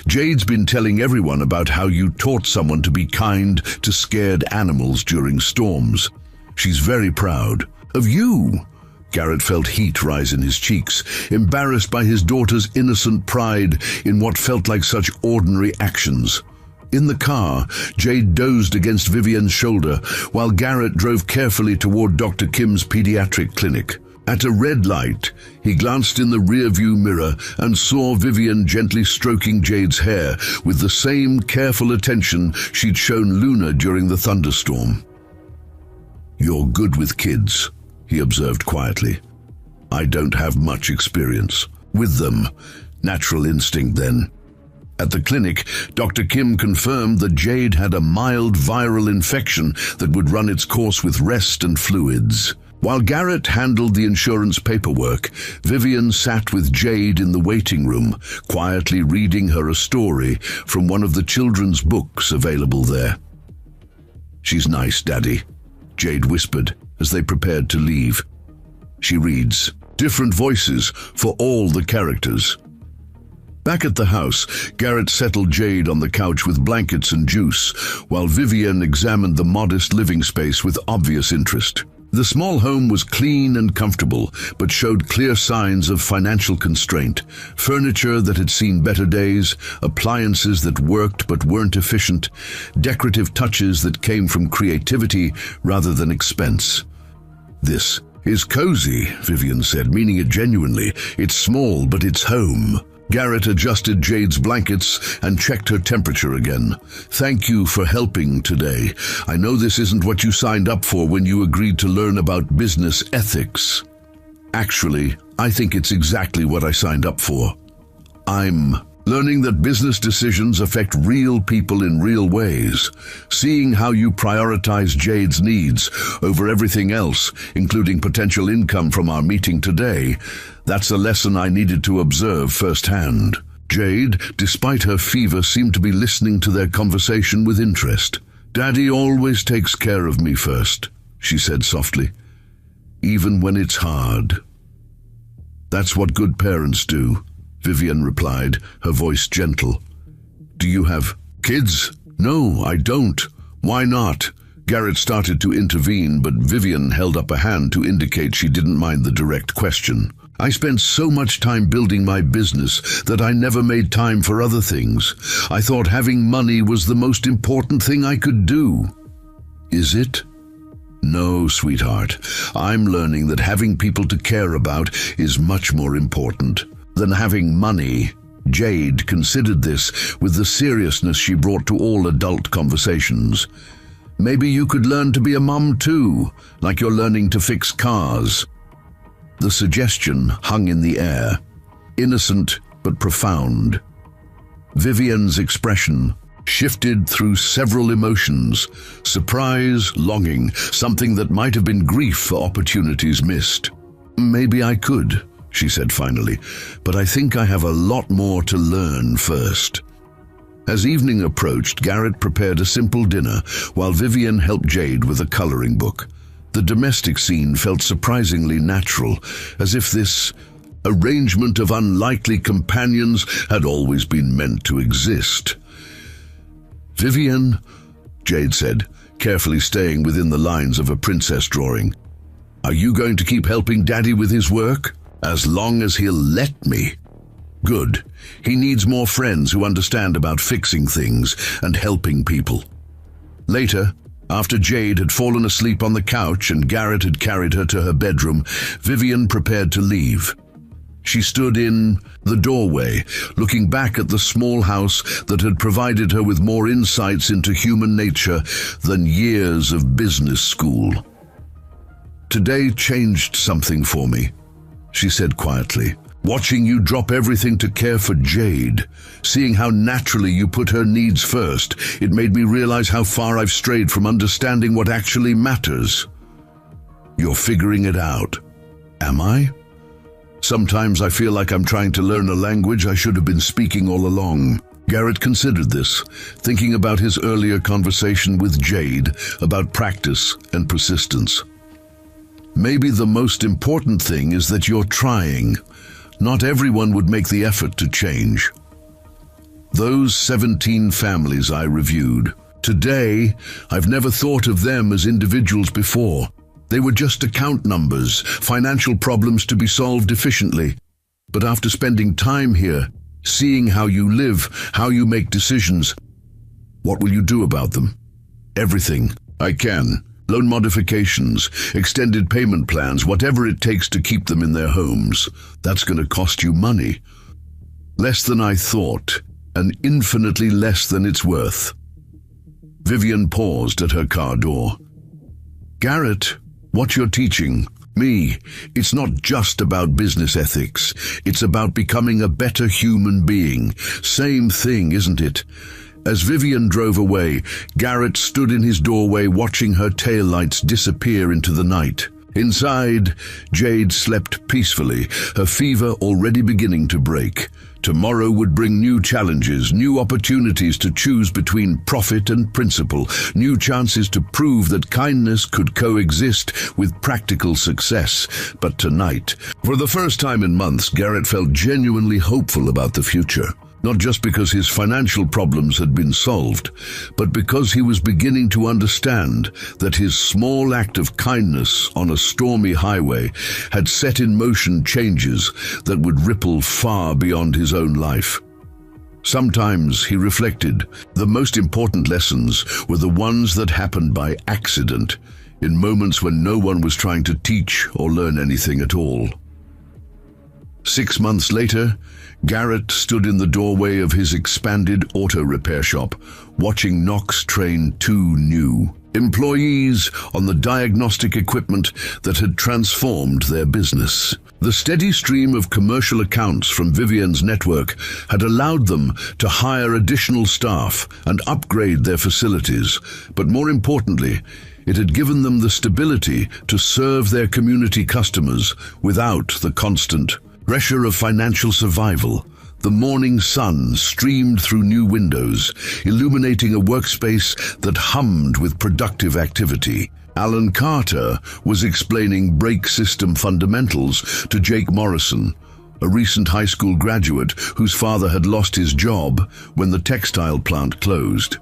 Jade's been telling everyone about how you taught someone to be kind to scared animals during storms. She's very proud of you." Garrett felt heat rise in his cheeks, embarrassed by his daughter's innocent pride in what felt like such ordinary actions. In the car, Jade dozed against Vivian's shoulder while Garrett drove carefully toward Dr. Kim's pediatric clinic. At a red light, he glanced in the rearview mirror and saw Vivian gently stroking Jade's hair with the same careful attention she'd shown Luna during the thunderstorm. "You're good with kids," he observed quietly. "I don't have much experience with them. Natural instinct, then." At the clinic, Dr. Kim confirmed that Jade had a mild viral infection that would run its course with rest and fluids. While Garrett handled the insurance paperwork, Vivian sat with Jade in the waiting room, quietly reading her a story from one of the children's books available there. "She's nice, Daddy," Jade whispered as they prepared to leave. She reads, "Different voices for all the characters." Back at the house, Garrett settled Jade on the couch with blankets and juice, while Vivian examined the modest living space with obvious interest. The small home was clean and comfortable, but showed clear signs of financial constraint. Furniture that had seen better days, appliances that worked but weren't efficient, decorative touches that came from creativity rather than expense. "This is cozy," Vivian said, meaning it genuinely. "It's small, but it's home." Garrett adjusted Jade's blankets and checked her temperature again. "Thank you for helping today. I know this isn't what you signed up for when you agreed to learn about business ethics." "Actually, I think it's exactly what I signed up for. I'm learning that business decisions affect real people in real ways. Seeing how you prioritize Jade's needs over everything else, including potential income from our meeting today, that's a lesson I needed to observe firsthand." Jade, despite her fever, seemed to be listening to their conversation with interest. "Daddy always takes care of me first," she said softly, "even when it's hard." "That's what good parents do," Vivian replied, her voice gentle. "Do you have kids?" "No, I don't." "Why not?" Garrett started to intervene, but Vivian held up a hand to indicate she didn't mind the direct question. I spent so much time building my business that I never made time for other things. I thought having money was the most important thing I could do. Is it? No, sweetheart. I'm learning that having people to care about is much more important than having money. Jade considered this with the seriousness she brought to all adult conversations. Maybe you could learn to be a mum too, like you're learning to fix cars. The suggestion hung in the air, innocent but profound. Vivian's expression shifted through several emotions: surprise, longing, something that might have been grief for opportunities missed. Maybe I could, she said finally, but I think I have a lot more to learn first. As evening approached, Garrett prepared a simple dinner while Vivian helped Jade with a coloring book. The domestic scene felt surprisingly natural, as if this arrangement of unlikely companions had always been meant to exist. "Vivian," Jade said, carefully staying within the lines of a princess drawing, "are you going to keep helping Daddy with his work? As long as he'll let me." "Good. He needs more friends who understand about fixing things and helping people." Later, after Jade had fallen asleep on the couch and Garrett had carried her to her bedroom, Vivian prepared to leave. She stood in the doorway, looking back at the small house that had provided her with more insights into human nature than years of business school. "Today changed something for me," she said quietly. "Watching you drop everything to care for Jade, seeing how naturally you put her needs first, it made me realize how far I've strayed from understanding what actually matters." "You're figuring it out." "Am I? Sometimes I feel like I'm trying to learn a language I should have been speaking all along." Garrett considered this, thinking about his earlier conversation with Jade about practice and persistence. "Maybe the most important thing is that you're trying. Not everyone would make the effort to change." Those 17 families I reviewed. Today, I've never thought of them as individuals before. They were just account numbers, financial problems to be solved efficiently. But after spending time here, seeing how you live, how you make decisions, what will you do about them? "Everything I can. Loan modifications, extended payment plans, whatever it takes to keep them in their homes. That's going to cost you money." "Less than I thought, and infinitely less than it's worth." Vivian paused at her car door. "Garrett, what you're teaching me, it's not just about business ethics. It's about becoming a better human being. Same thing, isn't it?" As Vivian drove away, Garrett stood in his doorway watching her taillights disappear into the night. Inside, Jade slept peacefully, her fever already beginning to break. Tomorrow would bring new challenges, new opportunities to choose between profit and principle, new chances to prove that kindness could coexist with practical success. But tonight, for the first time in months, Garrett felt genuinely hopeful about the future. Not just because his financial problems had been solved, but because he was beginning to understand that his small act of kindness on a stormy highway had set in motion changes that would ripple far beyond his own life. Sometimes, he reflected, the most important lessons were the ones that happened by accident, in moments when no one was trying to teach or learn anything at all. 6 months later, Garrett stood in the doorway of his expanded auto repair shop, watching Knox train 2 new employees on the diagnostic equipment that had transformed their business. The steady stream of commercial accounts from Vivian's network had allowed them to hire additional staff and upgrade their facilities, but more importantly, it had given them the stability to serve their community customers without the constant pressure of financial survival. The morning sun streamed through new windows, illuminating a workspace that hummed with productive activity. Alan Carter was explaining brake system fundamentals to Jake Morrison, a recent high school graduate whose father had lost his job when the textile plant closed.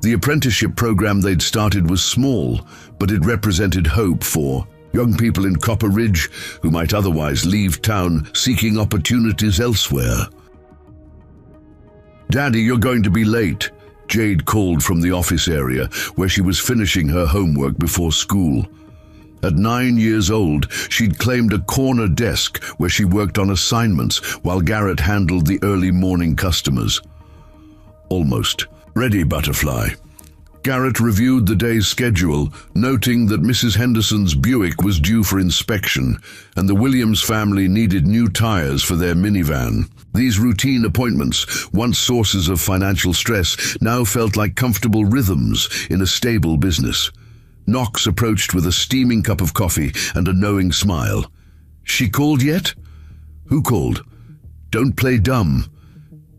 The apprenticeship program they'd started was small, but it represented hope for young people in Copper Ridge who might otherwise leave town seeking opportunities elsewhere. "Daddy, you're going to be late," Jade called from the office area where she was finishing her homework before school. At 9 years old, she'd claimed a corner desk where she worked on assignments while Garrett handled the early morning customers. "Almost ready, Butterfly." Garrett reviewed the day's schedule, noting that Mrs. Henderson's Buick was due for inspection, and the Williams family needed new tires for their minivan. These routine appointments, once sources of financial stress, now felt like comfortable rhythms in a stable business. Knox approached with a steaming cup of coffee and a knowing smile. "She called yet?" "Who called?" "Don't play dumb."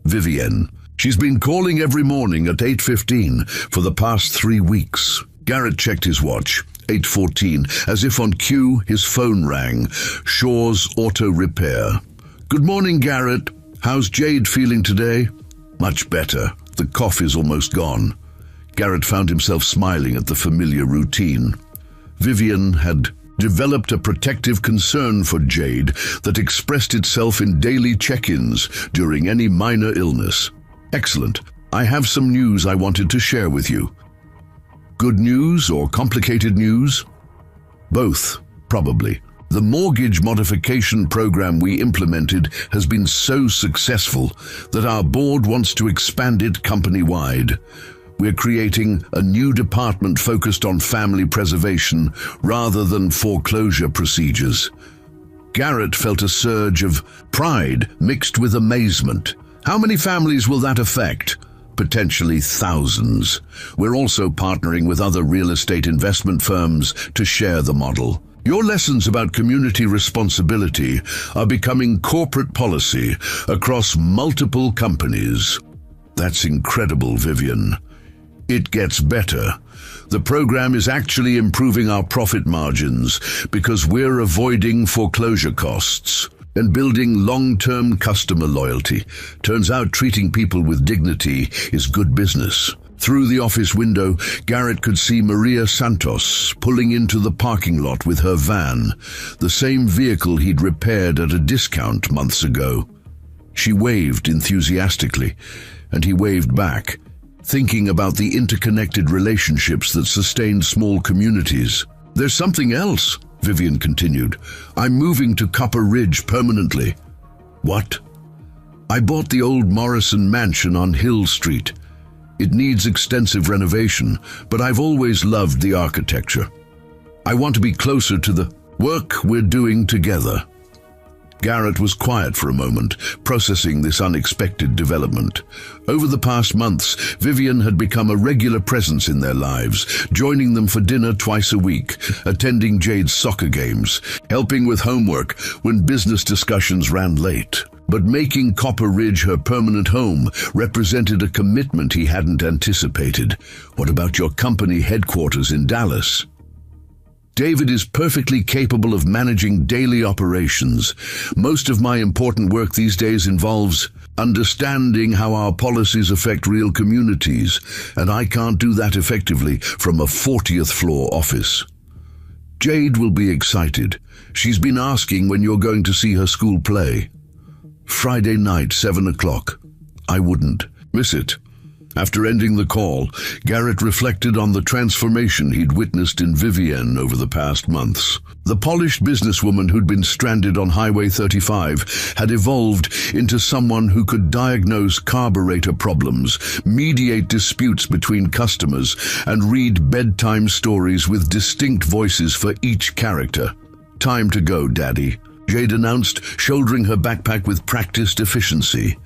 "Vivienne. She's been calling every morning at 8:15 for the past 3 weeks. Garrett checked his watch. 8:14. As if on cue, his phone rang. Shaw's Auto Repair. "Good morning, Garrett. How's Jade feeling today?" "Much better. The cough is almost gone." Garrett found himself smiling at the familiar routine. Vivian had developed a protective concern for Jade that expressed itself in daily check-ins during any minor illness. "Excellent. I have some news I wanted to share with you." "Good news or complicated news?" "Both, probably. The mortgage modification program we implemented has been so successful that our board wants to expand it company-wide. We're creating a new department focused on family preservation rather than foreclosure procedures." Garrett felt a surge of pride mixed with amazement. "How many families will that affect?" "Potentially thousands. We're also partnering with other real estate investment firms to share the model. Your lessons about community responsibility are becoming corporate policy across multiple companies." "That's incredible, Vivian." "It gets better. The program is actually improving our profit margins because we're avoiding foreclosure costs and building long-term customer loyalty. Turns out treating people with dignity is good business." Through the office window, Garrett could see Maria Santos pulling into the parking lot with her van, the same vehicle he'd repaired at a discount months ago. She waved enthusiastically, and he waved back, thinking about the interconnected relationships that sustain small communities. "There's something else," Vivian continued. "I'm moving to Copper Ridge permanently." "What?" "I bought the old Morrison mansion on Hill Street. It needs extensive renovation, but I've always loved the architecture. I want to be closer to the work we're doing together." Garrett was quiet for a moment, processing this unexpected development. Over the past months, Vivian had become a regular presence in their lives, joining them for dinner twice a week, attending Jade's soccer games, helping with homework when business discussions ran late. But making Copper Ridge her permanent home represented a commitment he hadn't anticipated. "What about your company headquarters in Dallas?" "David is perfectly capable of managing daily operations. Most of my important work these days involves understanding how our policies affect real communities, and I can't do that effectively from a 40th floor office." "Jade will be excited. She's been asking when you're going to see her school play." "Friday night, 7 o'clock. I wouldn't miss it." After ending the call, Garrett reflected on the transformation he'd witnessed in Vivienne over the past months. The polished businesswoman who'd been stranded on Highway 35 had evolved into someone who could diagnose carburetor problems, mediate disputes between customers, and read bedtime stories with distinct voices for each character. "Time to go, Daddy," Jade announced, shouldering her backpack with practiced efficiency.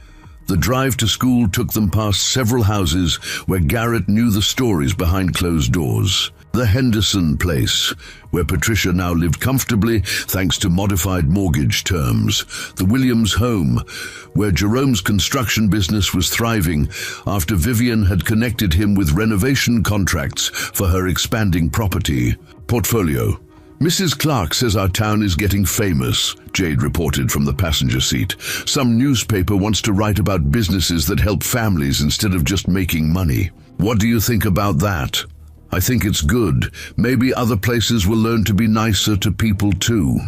The drive to school took them past several houses where Garrett knew the stories behind closed doors. The Henderson place, where Patricia now lived comfortably thanks to modified mortgage terms. The Williams home, where Jerome's construction business was thriving after Vivian had connected him with renovation contracts for her expanding property portfolio. "Mrs. Clark says our town is getting famous," Jade reported from the passenger seat. "Some newspaper wants to write about businesses that help families instead of just making money." What do you think about that? I think it's good. Maybe other places will learn to be nicer to people too.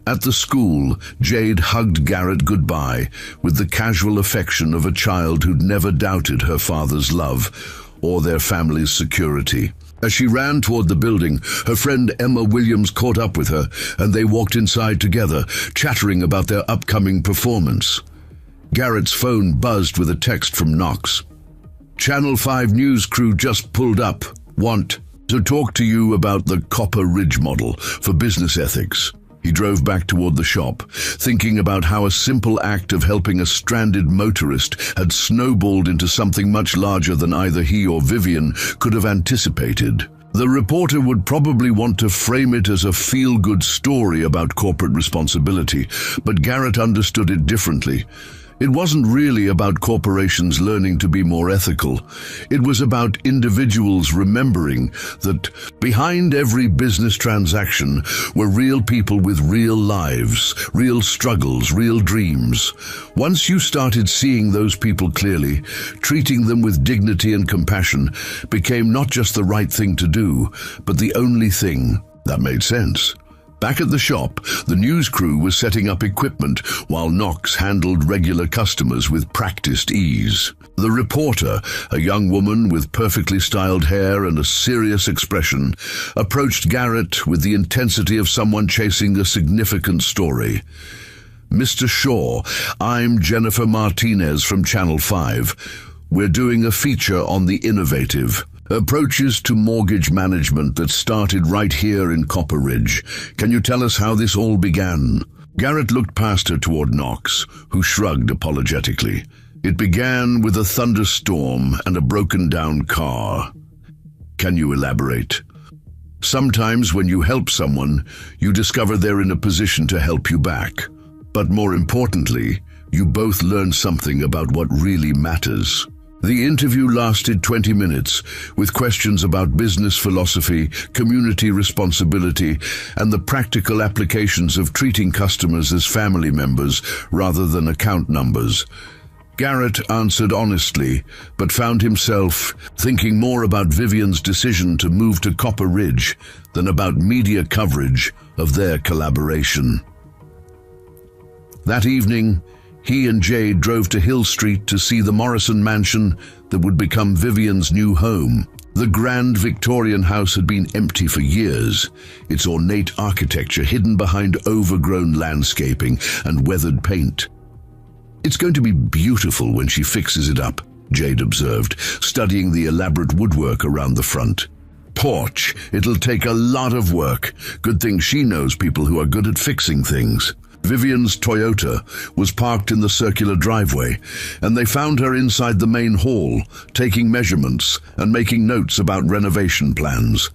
At the school, Jade hugged Garrett goodbye with the casual affection of a child who'd never doubted her father's love or their family's security. As she ran toward the building, her friend Emma Williams caught up with her, and they walked inside together, chattering about their upcoming performance. Garrett's phone buzzed with a text from Knox. "Channel 5 news crew just pulled up. Want to talk to you about the Copper Ridge model for business ethics." He drove back toward the shop, thinking about how a simple act of helping a stranded motorist had snowballed into something much larger than either he or Vivian could have anticipated. The reporter would probably want to frame it as a feel-good story about corporate responsibility, but Garrett understood it differently. It wasn't really about corporations learning to be more ethical. It was about individuals remembering that behind every business transaction were real people with real lives, real struggles, real dreams. Once you started seeing those people clearly, treating them with dignity and compassion became not just the right thing to do, but the only thing that made sense. Back at the shop, the news crew was setting up equipment while Knox handled regular customers with practiced ease. The reporter, a young woman with perfectly styled hair and a serious expression, approached Garrett with the intensity of someone chasing a significant story. "Mr. Shaw, I'm Jennifer Martinez from Channel 5. We're doing a feature on the innovative approaches to mortgage management that started right here in Copper Ridge. Can you tell us how this all began?" Garrett looked past her toward Knox, who shrugged apologetically. "It began with a thunderstorm and a broken-down car." "Can you elaborate?" "Sometimes when you help someone, you discover they're in a position to help you back. But more importantly, you both learn something about what really matters." The interview lasted 20 minutes, with questions about business philosophy, community responsibility, and the practical applications of treating customers as family members rather than account numbers. Garrett answered honestly, but found himself thinking more about Vivian's decision to move to Copper Ridge than about media coverage of their collaboration. That evening, he and Jade drove to Hill Street to see the Morrison mansion that would become Vivian's new home. The grand Victorian house had been empty for years, its ornate architecture hidden behind overgrown landscaping and weathered paint. "It's going to be beautiful when she fixes it up," Jade observed, studying the elaborate woodwork around the front. "Porch, it'll take a lot of work. Good thing she knows people who are good at fixing things." Vivian's Toyota was parked in the circular driveway, and they found her inside the main hall, taking measurements and making notes about renovation plans.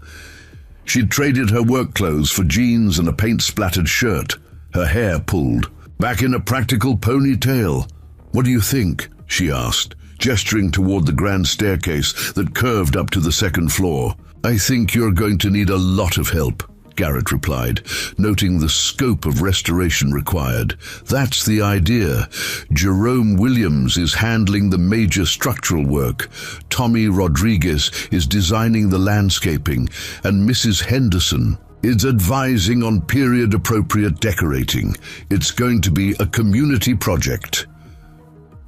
She'd traded her work clothes for jeans and a paint-splattered shirt, her hair pulled, back in a practical ponytail. "What do you think?" she asked, gesturing toward the grand staircase that curved up to the second floor. "I think you're going to need a lot of help," Garrett replied, noting the scope of restoration required. "That's the idea. Jerome Williams is handling the major structural work, Tommy Rodriguez is designing the landscaping, and Mrs. Henderson is advising on period-appropriate decorating. It's going to be a community project."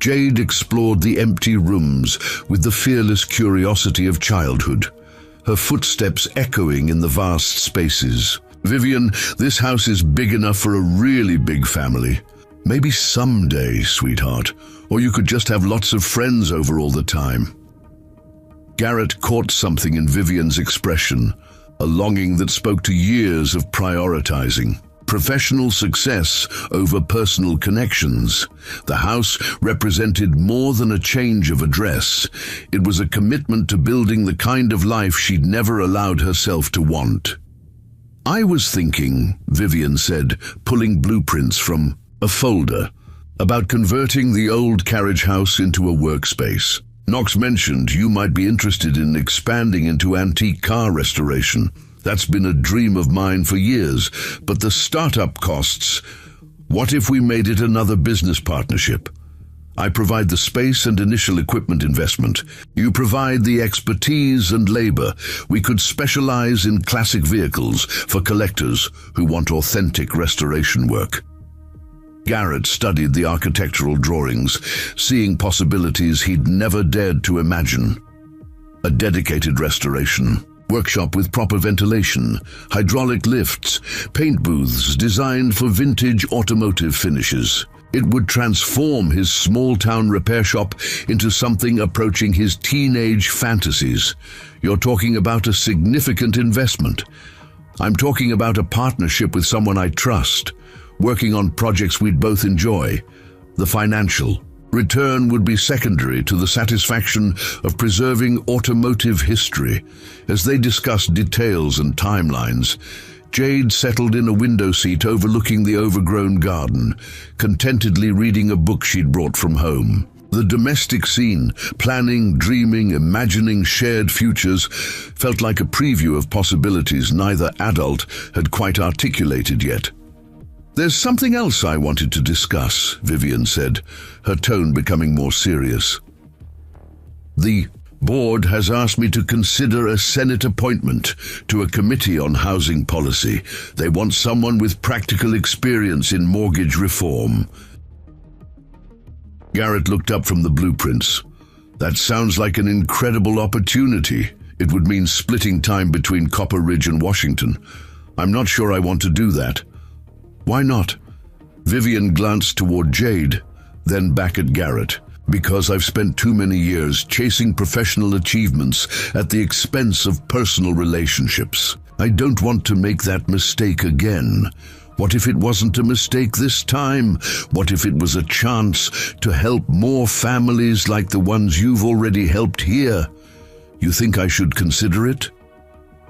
Jade explored the empty rooms with the fearless curiosity of childhood, her footsteps echoing in the vast spaces. "Vivian, this house is big enough for a really big family. Maybe someday, sweetheart, or you could just have lots of friends over all the time." Garrett caught something in Vivian's expression, a longing that spoke to years of prioritizing. Professional success over personal connections. The house represented more than a change of address. It was a commitment to building the kind of life she'd never allowed herself to want. "I was thinking," Vivian said, pulling blueprints from a folder, "about converting the old carriage house into a workspace. Knox mentioned you might be interested in expanding into antique car restoration. That's been a dream of mine for years, but the startup costs. What if we made it another business partnership? I provide the space and initial equipment investment. You provide the expertise and labor. We could specialize in classic vehicles for collectors who want authentic restoration work." Garrett studied the architectural drawings, seeing possibilities he'd never dared to imagine. A dedicated restoration workshop with proper ventilation, hydraulic lifts, paint booths designed for vintage automotive finishes. It would transform his small-town repair shop into something approaching his teenage fantasies. You're talking about a significant investment. I'm talking about a partnership with someone I trust, working on projects we'd both enjoy. The financial return would be secondary to the satisfaction of preserving automotive history. As they discussed details and timelines, Jade settled in a window seat overlooking the overgrown garden, contentedly reading a book she'd brought from home. The domestic scene, planning, dreaming, imagining shared futures, felt like a preview of possibilities neither adult had quite articulated yet. "There's something else I wanted to discuss," Vivian said, her tone becoming more serious. "The board has asked me to consider a Senate appointment to a committee on housing policy. They want someone with practical experience in mortgage reform." Garrett looked up from the blueprints. "That sounds like an incredible opportunity. It would mean splitting time between Copper Ridge and Washington. I'm not sure I want to do that." "Why not?" Vivian glanced toward Jade, then back at Garrett. "Because I've spent too many years chasing professional achievements at the expense of personal relationships. I don't want to make that mistake again. What if it wasn't a mistake this time? What if it was a chance to help more families like the ones you've already helped here? You think I should consider it?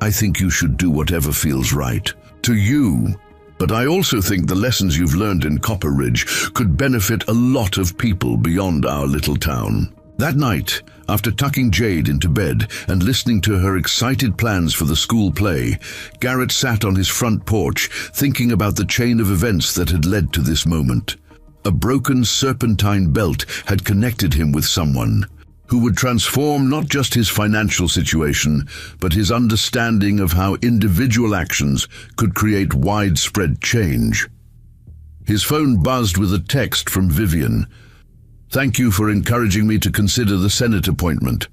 I think you should do whatever feels right to you. But I also think the lessons you've learned in Copper Ridge could benefit a lot of people beyond our little town." That night, after tucking Jade into bed and listening to her excited plans for the school play, Garrett sat on his front porch thinking about the chain of events that had led to this moment. A broken serpentine belt had connected him with someone who would transform not just his financial situation, but his understanding of how individual actions could create widespread change. His phone buzzed with a text from Vivian. "Thank you for encouraging me to consider the Senate appointment.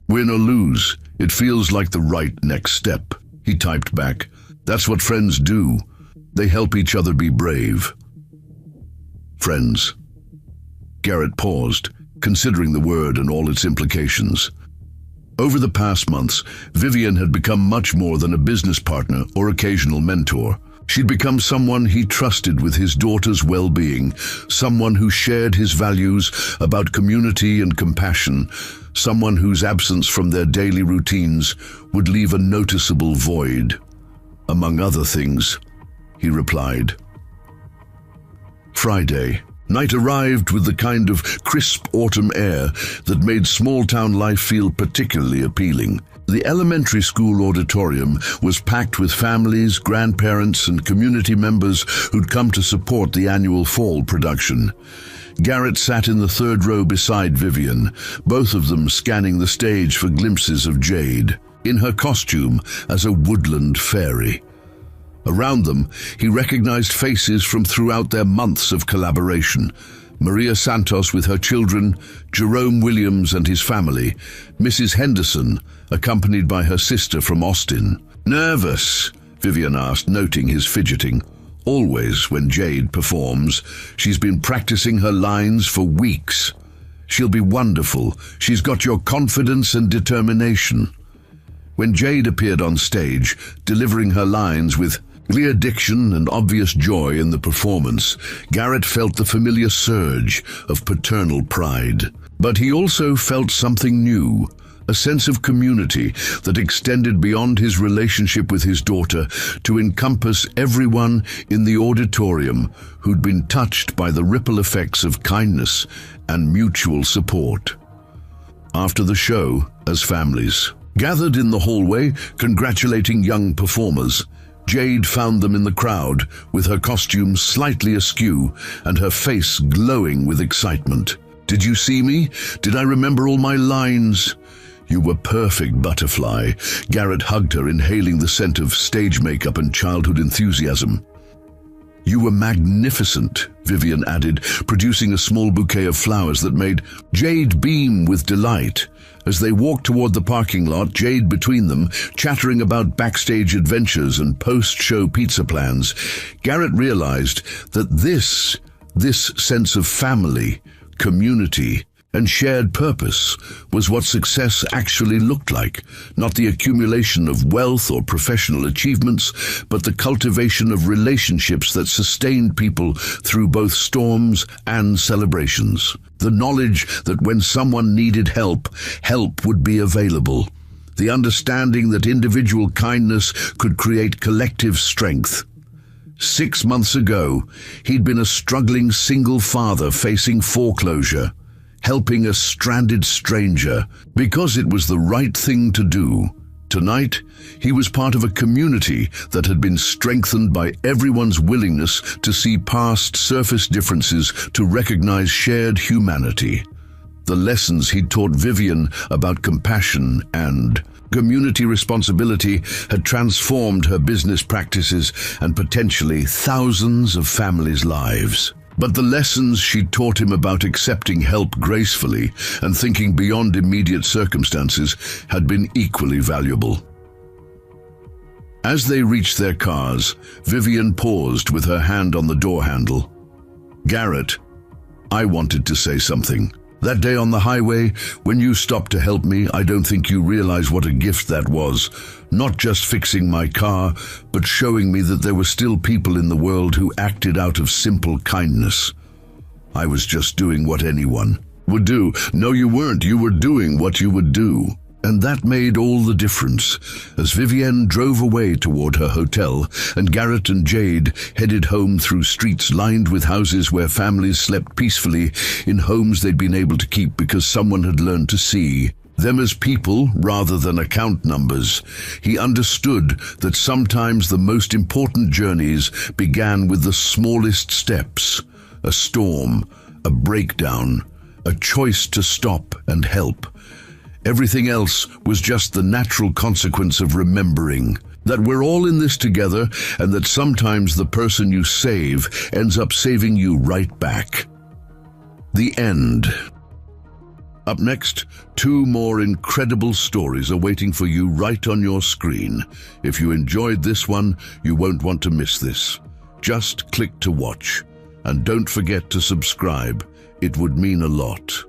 Win or lose, it feels like the right next step." He typed back, "That's what friends do. They help each other be brave." Friends. Garrett paused, considering the word and all its implications. Over the past months, Vivian had become much more than a business partner or occasional mentor. She'd become someone he trusted with his daughter's well-being, someone who shared his values about community and compassion, someone whose absence from their daily routines would leave a noticeable void. "Among other things," he replied. Friday. Night arrived with the kind of crisp autumn air that made small-town life feel particularly appealing. The elementary school auditorium was packed with families, grandparents, and community members who'd come to support the annual fall production. Garrett sat in the third row beside Vivian, both of them scanning the stage for glimpses of Jade, in her costume as a woodland fairy. Around them, he recognized faces from throughout their months of collaboration. Maria Santos with her children, Jerome Williams and his family, Mrs. Henderson, accompanied by her sister from Austin. "Nervous?" Vivian asked, noting his fidgeting. "Always when Jade performs. She's been practicing her lines for weeks. She'll be wonderful. She's got your confidence and determination." When Jade appeared on stage, delivering her lines with clear diction and obvious joy in the performance, Garrett felt the familiar surge of paternal pride. But he also felt something new, a sense of community that extended beyond his relationship with his daughter to encompass everyone in the auditorium who'd been touched by the ripple effects of kindness and mutual support. After the show, as families gathered in the hallway congratulating young performers, Jade found them in the crowd, with her costume slightly askew and her face glowing with excitement. Did you see me? Did I remember all my lines?" "You were perfect, Butterfly." Garrett hugged her, inhaling the scent of stage makeup and childhood enthusiasm. "You were magnificent," Vivian added, producing a small bouquet of flowers that made Jade beam with delight. As they walked toward the parking lot, Jade between them, chattering about backstage adventures and post-show pizza plans, Garrett realized that this sense of family, community, and shared purpose was what success actually looked like, not the accumulation of wealth or professional achievements, but the cultivation of relationships that sustained people through both storms and celebrations. The knowledge that when someone needed help, help would be available. The understanding that individual kindness could create collective strength. 6 months ago, he'd been a struggling single father facing foreclosure, helping a stranded stranger because it was the right thing to do. Tonight, he was part of a community that had been strengthened by everyone's willingness to see past surface differences to recognize shared humanity. The lessons he'd taught Vivian about compassion and community responsibility had transformed her business practices and potentially thousands of families' lives. But the lessons she'd taught him about accepting help gracefully and thinking beyond immediate circumstances had been equally valuable. As they reached their cars, Vivian paused with her hand on the door handle. "Garrett, I wanted to say something. That day on the highway, when you stopped to help me, I don't think you realize what a gift that was. Not just fixing my car, but showing me that there were still people in the world who acted out of simple kindness. I was just doing what anyone would do." "No, you weren't. You were doing what you would do." And that made all the difference. As Vivienne drove away toward her hotel, and Garrett and Jade headed home through streets lined with houses where families slept peacefully in homes they'd been able to keep because someone had learned to see them as people rather than account numbers, he understood that sometimes the most important journeys began with the smallest steps: a storm, a breakdown, a choice to stop and help. Everything else was just the natural consequence of remembering that we're all in this together, and that sometimes the person you save ends up saving you right back. The end. Up next, 2 more incredible stories are waiting for you right on your screen. If you enjoyed this one, you won't want to miss this. Just click to watch, and don't forget to subscribe. It would mean a lot.